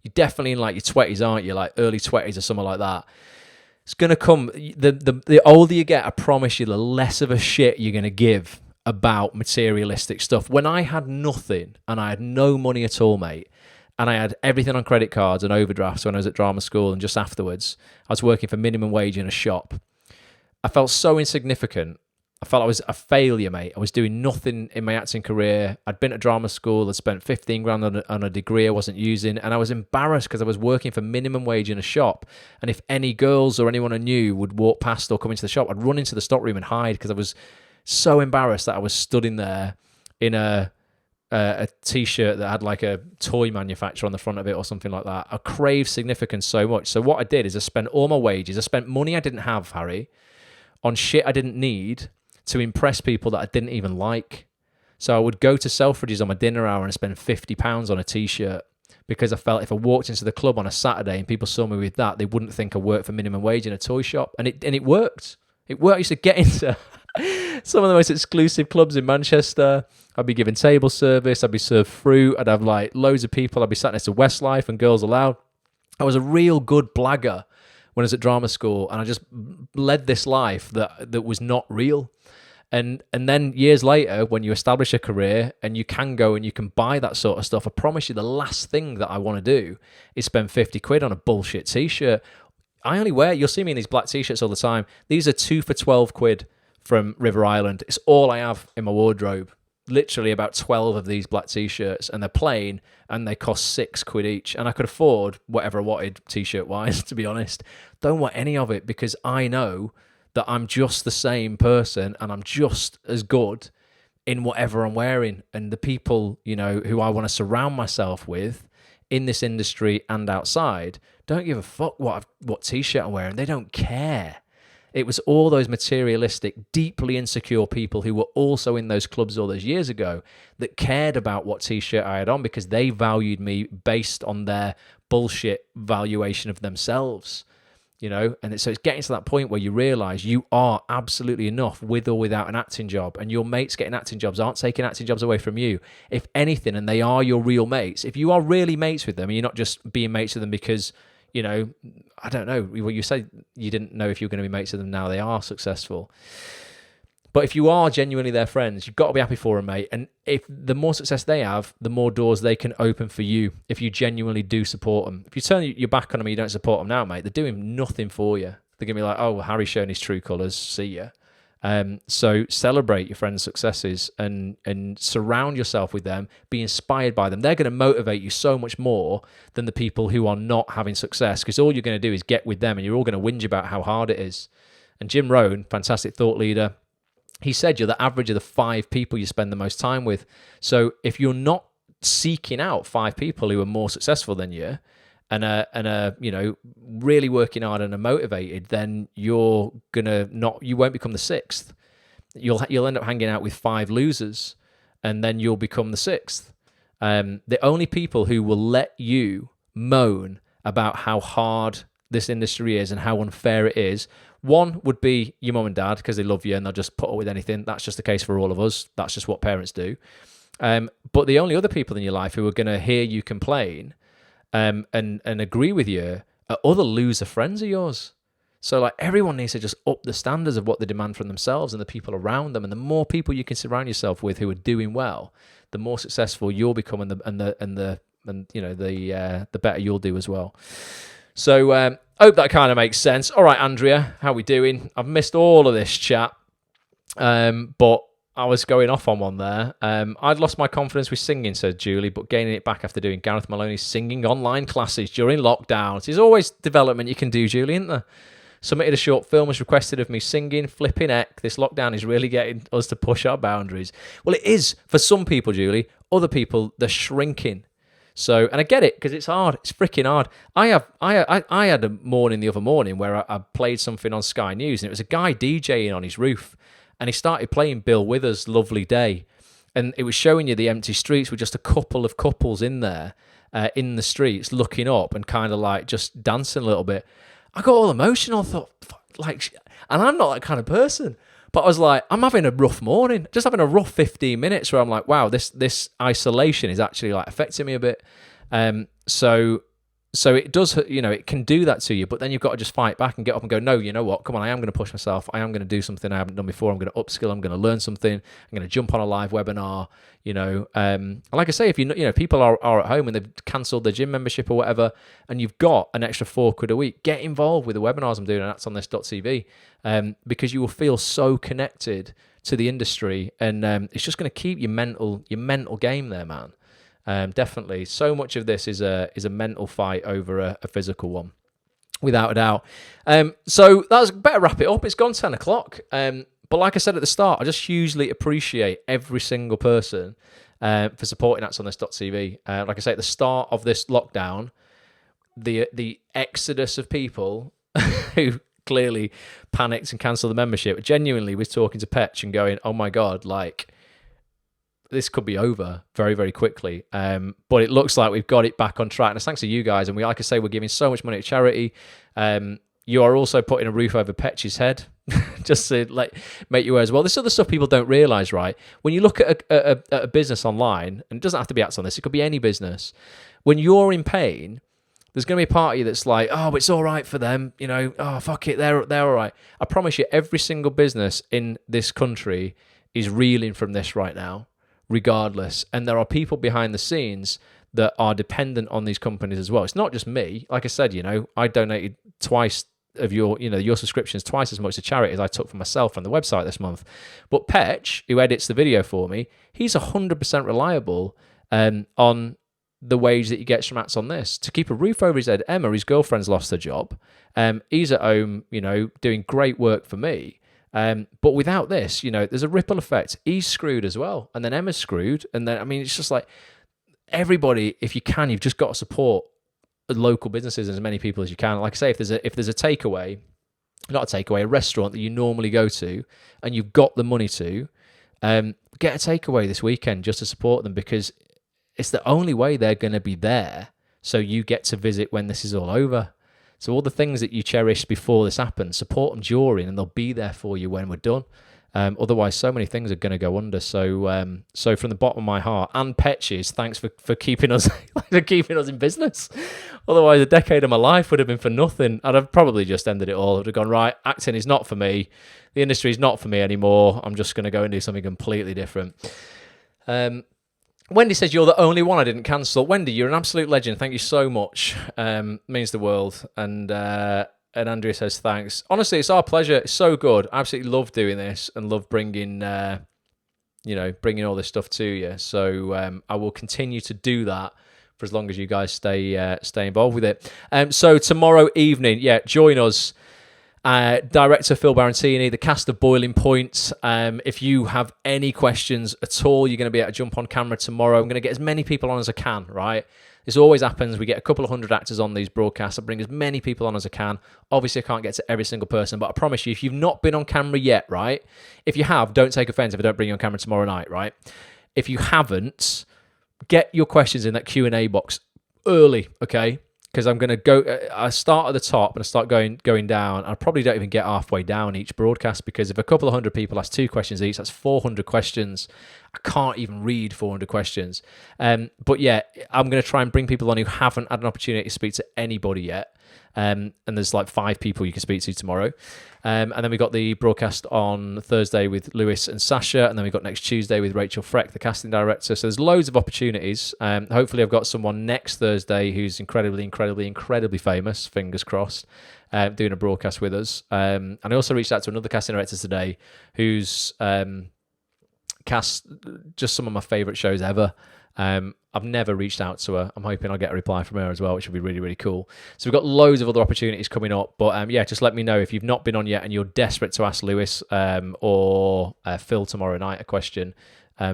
You're definitely in like your 20s, aren't you? Like early 20s or something like that. It's going to come. The older you get, I promise you, the less of a shit you're going to give about materialistic stuff. When I had nothing and I had no money at all, mate, and I had everything on credit cards and overdrafts when I was at drama school and just afterwards, I was working for minimum wage in a shop. I felt so insignificant. I felt I was a failure, mate. I was doing nothing in my acting career. I'd been at drama school. I'd spent 15 grand on a degree I wasn't using. And I was embarrassed because I was working for minimum wage in a shop. And if any girls or anyone I knew would walk past or come into the shop, I'd run into the stockroom and hide because I was so embarrassed that I was stood in there in a a t-shirt that had like a toy manufacturer on the front of it or something like that. I craved significance so much. So what I did is I spent all my wages, I spent money I didn't have, Harry, on shit I didn't need to impress people that I didn't even like. So I would go to Selfridges on my dinner hour and spend £50 on a t-shirt, because I felt if I walked into the club on a Saturday and people saw me with that, they wouldn't think I worked for minimum wage in a toy shop. And it worked. It worked. I used to get into some of the most exclusive clubs in Manchester. I'd be given table service. I'd be served fruit. I'd have like loads of people. I'd be sat next to Westlife and Girls Aloud. I was a real good blagger when I was at drama school, and I just led this life that was not real. And then years later, when you establish a career and you can go and you can buy that sort of stuff, I promise you the last thing that I want to do is spend 50 quid on a bullshit t-shirt. I only wear, you'll see me in these black t-shirts all the time. These are 2 for 12 quid from River Island. It's all I have in my wardrobe. Literally about 12 of these black t-shirts, and they're plain and they cost 6 quid each. And I could afford whatever I wanted t-shirt wise, to be honest. Don't want any of it, because I know that I'm just the same person and I'm just as good in whatever I'm wearing. And the people, you know, who I want to surround myself with in this industry and outside don't give a fuck what t-shirt I'm wearing. They don't care. It was all those materialistic, deeply insecure people who were also in those clubs all those years ago that cared about what t-shirt I had on, because they valued me based on their bullshit valuation of themselves. You know, and so it's getting to that point where you realise you are absolutely enough with or without an acting job, and your mates getting acting jobs aren't taking acting jobs away from you. If anything, and they are your real mates, if you are really mates with them, and you're not just being mates with them because, you know, I don't know, what you said, you didn't know if you were going to be mates with them, now they are successful. But if you are genuinely their friends, you've got to be happy for them, mate. And if the more success they have, the more doors they can open for you if you genuinely do support them. If you turn your back on them and you don't support them now, mate, they're doing nothing for you. They're going to be like, oh, well, Harry's showing his true colours, see ya. So celebrate your friends' successes and surround yourself with them. Be inspired by them. They're going to motivate you so much more than the people who are not having success, because all you're going to do is get with them and you're all going to whinge about how hard it is. And Jim Rohn, fantastic thought leader, he said you're the average of the 5 people you spend the most time with. So if you're not seeking out 5 people who are more successful than you and are you know, really working hard and are motivated, then you won't become the 6th. You'll end up hanging out with 5 losers, and then you'll become the 6th. The only people who will let you moan about how hard this industry is and how unfair it is, one would be your mum and dad, because they love you and they'll just put up with anything. That's just the case for all of us. That's just what parents do. But the only other people in your life who are going to hear you complain and agree with you are other loser friends of yours. So like everyone needs to just up the standards of what they demand from themselves and the people around them. And the more people you can surround yourself with who are doing well, the more successful you'll become, and you know the better you'll do as well. So hope that kind of makes sense. All right, Andrea, how we doing? I've missed all of this chat, but I was going off on one there. I'd lost my confidence with singing, said Julie, but gaining it back after doing Gareth Maloney's singing online classes during lockdown. There's always development you can do, Julie, isn't there? Submitted a short film, was requested of me singing. Flipping heck, this lockdown is really getting us to push our boundaries. Well, it is for some people, Julie. Other people, they're shrinking. So, and I get it, because it's hard. It's freaking hard. I had a morning the other morning where I played something on Sky News, and it was a guy DJing on his roof, and he started playing Bill Withers' Lovely Day, and it was showing you the empty streets with just a couple of couples in there, in the streets, looking up and kind of like just dancing a little bit. I got all emotional. I thought, like, and I'm not that kind of person. But I was like, I'm having a rough morning, just having a rough 15 minutes where I'm like, wow, this isolation is actually like affecting me a bit. So it does, you know, it can do that to you, but then you've got to just fight back and get up and go, no, you know what? Come on, I am going to push myself. I am going to do something I haven't done before. I'm going to upskill. I'm going to learn something. I'm going to jump on a live webinar, you know. Like I say, if you know, people are at home and they've cancelled their gym membership or whatever, and you've got an extra £4 a week, get involved with the webinars I'm doing, and that's on this.tv, because you will feel so connected to the industry, and it's just going to keep your mental game there, man. Definitely. So much of this is a mental fight over a physical one, without a doubt. So that's better wrap it up. It's gone 10 o'clock. But like I said at the start, I just hugely appreciate every single person for supporting actsonthis.tv. Like I say, at the start of this lockdown, the exodus of people who clearly panicked and cancelled the membership genuinely was talking to Petch and going, oh my God, like, this could be over very, very quickly. But it looks like we've got it back on track. And it's thanks to you guys. And we, like I say, we're giving so much money to charity. You are also putting a roof over Petch's head, just to like make you aware as well. This other stuff people don't realise, right? When you look at a business online, and it doesn't have to be Acts on This, it could be any business. When you're in pain, there's going to be a party that's like, oh, it's all right for them, you know, oh, fuck it, they're all right. I promise you, every single business in this country is reeling from this right now, regardless. And there are people behind the scenes that are dependent on these companies as well. It's not just me. Like I said, you know, I donated twice of your subscriptions, twice as much to charity as I took for myself on the website this month. But Petch, who edits the video for me, he's 100% reliable on the wage that he gets from Acts on This. To keep a roof over his head, Emma, his girlfriend's lost her job. He's at home, you know, doing great work for me. But without this, you know, there's a ripple effect. He's screwed as well. And then Emma's screwed. And then, I mean, it's just like everybody, if you can, you've just got to support local businesses and as many people as you can. Like I say, if there's a takeaway, not a takeaway, a restaurant that you normally go to and you've got the money to, get a takeaway this weekend just to support them, because it's the only way they're going to be there. So you get to visit when this is all over. So all the things that you cherished before this happens, support them during, and they'll be there for you when we're done. Otherwise, so many things are going to go under. So, so from the bottom of my heart, and Petches, thanks for keeping us in business. Otherwise, a decade of my life would have been for nothing. I'd have probably just ended it all. I'd have gone, right, acting is not for me. The industry is not for me anymore. I'm just going to go and do something completely different. Wendy says, you're the only one I didn't cancel. Wendy, you're an absolute legend. Thank you so much. Means the world. And Andrea says, thanks. Honestly, it's our pleasure. It's so good. I absolutely love doing this and love bringing bringing all this stuff to you. So I will continue to do that for as long as you guys stay involved with it. So tomorrow evening, join us. Director Phil Barantini, the cast of Boiling Point. If you have any questions at all, you're going to be able to jump on camera tomorrow. I'm going to get as many people on as I can, right? This always happens. We get a couple of hundred actors on these broadcasts. I bring as many people on as I can. Obviously, I can't get to every single person, but I promise you, if you've not been on camera yet, right? If you have, don't take offense if I don't bring you on camera tomorrow night, right? If you haven't, get your questions in that Q&A box early, okay? Because I'm going to go, I start at the top and I start going down. I probably don't even get halfway down each broadcast, because if a couple of hundred people ask 2 questions each, that's 400 questions. I can't even read 400 questions. But yeah, I'm going to try and bring people on who haven't had an opportunity to speak to anybody yet. And there's like 5 people you can speak to tomorrow. And then we got the broadcast on Thursday with Lewis and SZWARC, and then we got next Tuesday with Rachel Freck, the casting director. So there's loads of opportunities. Hopefully I've got someone next Thursday who's incredibly famous, fingers crossed, doing a broadcast with us. And I also reached out to another casting director today who's cast just some of my favourite shows ever. I've never reached out to her. I'm hoping I'll get a reply from her as well, which would be really, really cool. So we've got loads of other opportunities coming up. But just let me know if you've not been on yet and you're desperate to ask Lewis or Phil tomorrow night a question.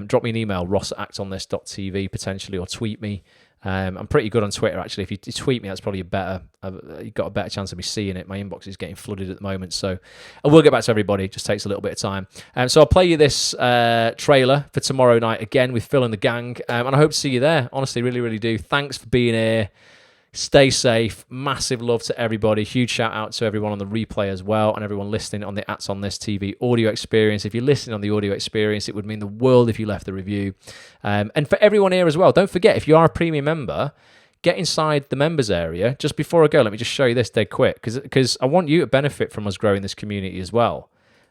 Drop me an email, ross@actonthis.tv potentially, or tweet me. I'm pretty good on Twitter, actually. If you tweet me, that's probably you've got a better chance of me seeing it. My inbox is getting flooded at the moment, so I will get back to everybody. It just takes a little bit of time. So I'll play you this trailer for tomorrow night again with Phil and the gang, and I hope to see you there. Honestly, really, really do. Thanks for being here. Stay safe. Massive love to everybody. Huge shout out to everyone on the replay as well, and everyone listening on the Acts on This TV audio experience. If you're listening on the audio experience, it would mean the world if you left a review. And for everyone here as well, don't forget, if you are a premium member, get inside the members area. Just before I go, let me just show you this dead quick, because I want you to benefit from us growing this community as well.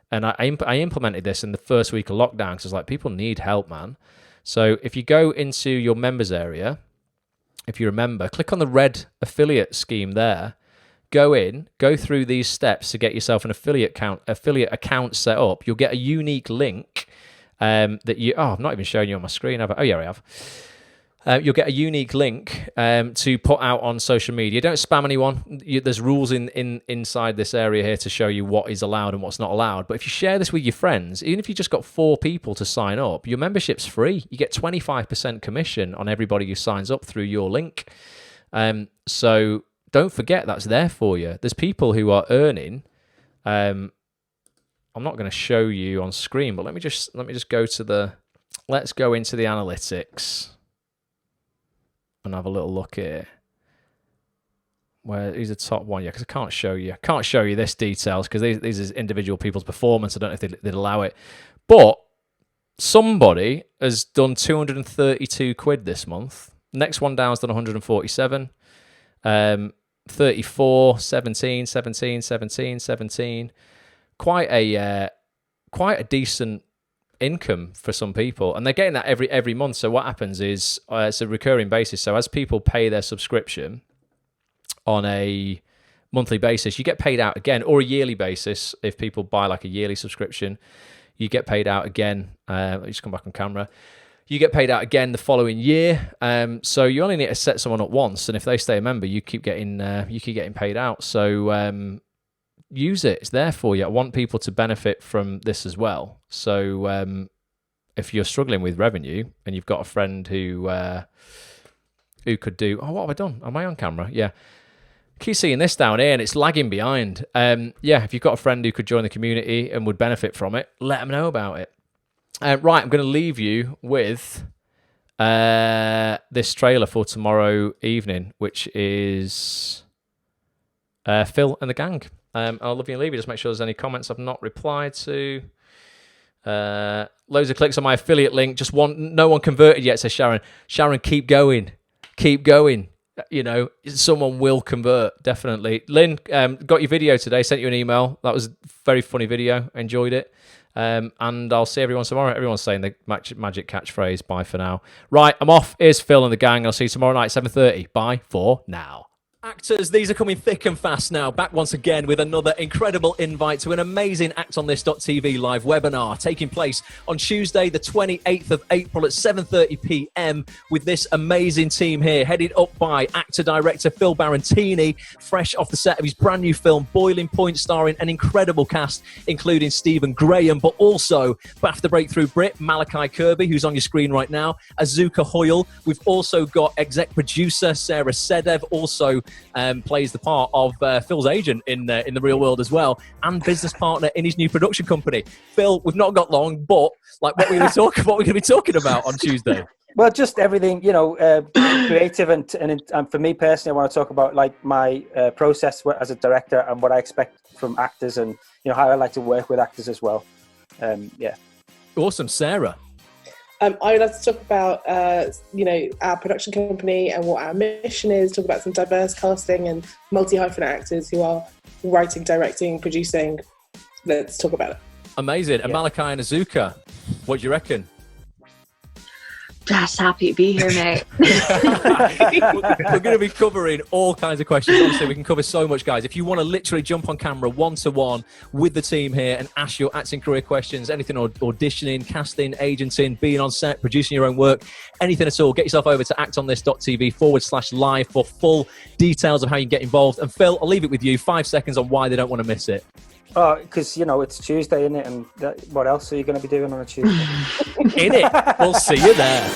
And I implemented this in the first week of lockdown, because I was like, people need help, man. So if you go into your members area, if you remember, click on the red affiliate scheme there. Go in, go through these steps to get yourself an affiliate account set up. You'll get a unique link that you... Oh, I'm not even showing you on my screen, have I? Oh, yeah, I have. You'll get a unique link to put out on social media. Don't spam anyone. There's rules inside this area here to show you what is allowed and what's not allowed. But if you share this with your friends, even if you just got 4 people to sign up, your membership's free. You get 25% commission on everybody who signs up through your link. So don't forget that's there for you. There's people who are earning. I'm not going to show you on screen, but let me just go to the. Let's go into the analytics and have a little look here. Who's the top one? Yeah, because I can't show you this details because these is individual people's performance. I don't know if they'd allow it. But somebody has done 232 quid this month. Next one down's done 147. 34, 17, 17, 17, 17. Quite a decent income for some people, and they're getting that every month. So what happens is it's a recurring basis. So as people pay their subscription on a monthly basis, you get paid out again, or a yearly basis. If people buy like a yearly subscription, you get paid out again. Let me just come back on camera. You get paid out again the following year. So you only need to set someone up once, and if they stay a member, you keep getting paid out. So use it. It's there for you. I want people to benefit from this as well. So if you're struggling with revenue and you've got a friend who could do, what have I done? Am I on camera? Yeah. Keep seeing this down here and it's lagging behind. If you've got a friend who could join the community and would benefit from it, let them know about it. Right, I'm going to leave you with this trailer for tomorrow evening, which is Phil and the gang. I'll love you and leave you. Just make sure there's any comments I've not replied to. Loads of clicks on my affiliate link. No one converted yet, says Sharon. Sharon, keep going. Keep going. You know, someone will convert, definitely. Lynn, got your video today, sent you an email. That was a very funny video. Enjoyed it. And I'll see everyone tomorrow. Everyone's saying the magic catchphrase. Bye for now. Right, I'm off. Here's Phil and the gang. I'll see you tomorrow night, 7:30. Bye for now. Actors, these are coming thick and fast now. Back once again with another incredible invite to an amazing ActOnThis.tv live webinar taking place on Tuesday, the 28th of April at 7:30 p.m. with this amazing team here, headed up by actor-director Phil Barantini, fresh off the set of his brand new film Boiling Point, starring an incredible cast, including Stephen Graham, but also BAFTA Breakthrough Brit Malachi Kirby, who's on your screen right now, Azuka Hoyle. We've also got exec producer Sarah Sedev, also plays the part of Phil's agent in the real world as well, and business partner in his new production company. Phil, we've not got long, but like what we're going to be talking about on Tuesday. Well, just everything, creative and for me personally, I want to talk about like my process as a director and what I expect from actors, and how I like to work with actors as well. Awesome, Sarah. I would like to talk about, our production company and what our mission is, talk about some diverse casting and multi-hyphen actors who are writing, directing, producing. Let's talk about it. Amazing. And Malachi and Azuka, what do you reckon? Just happy to be here, mate. We're going to be covering all kinds of questions. Honestly, we can cover so much, guys. If you want to literally jump on camera one-to-one with the team here and ask your acting career questions, anything auditioning, casting, agenting, being on set, producing your own work, anything at all, get yourself over to actonthis.tv/live for full details of how you can get involved. And Phil, I'll leave it with you. 5 seconds on why they don't want to miss it. Oh, because, it's Tuesday, isn't it? And what else are you going to be doing on a Tuesday? In it. We'll see you there.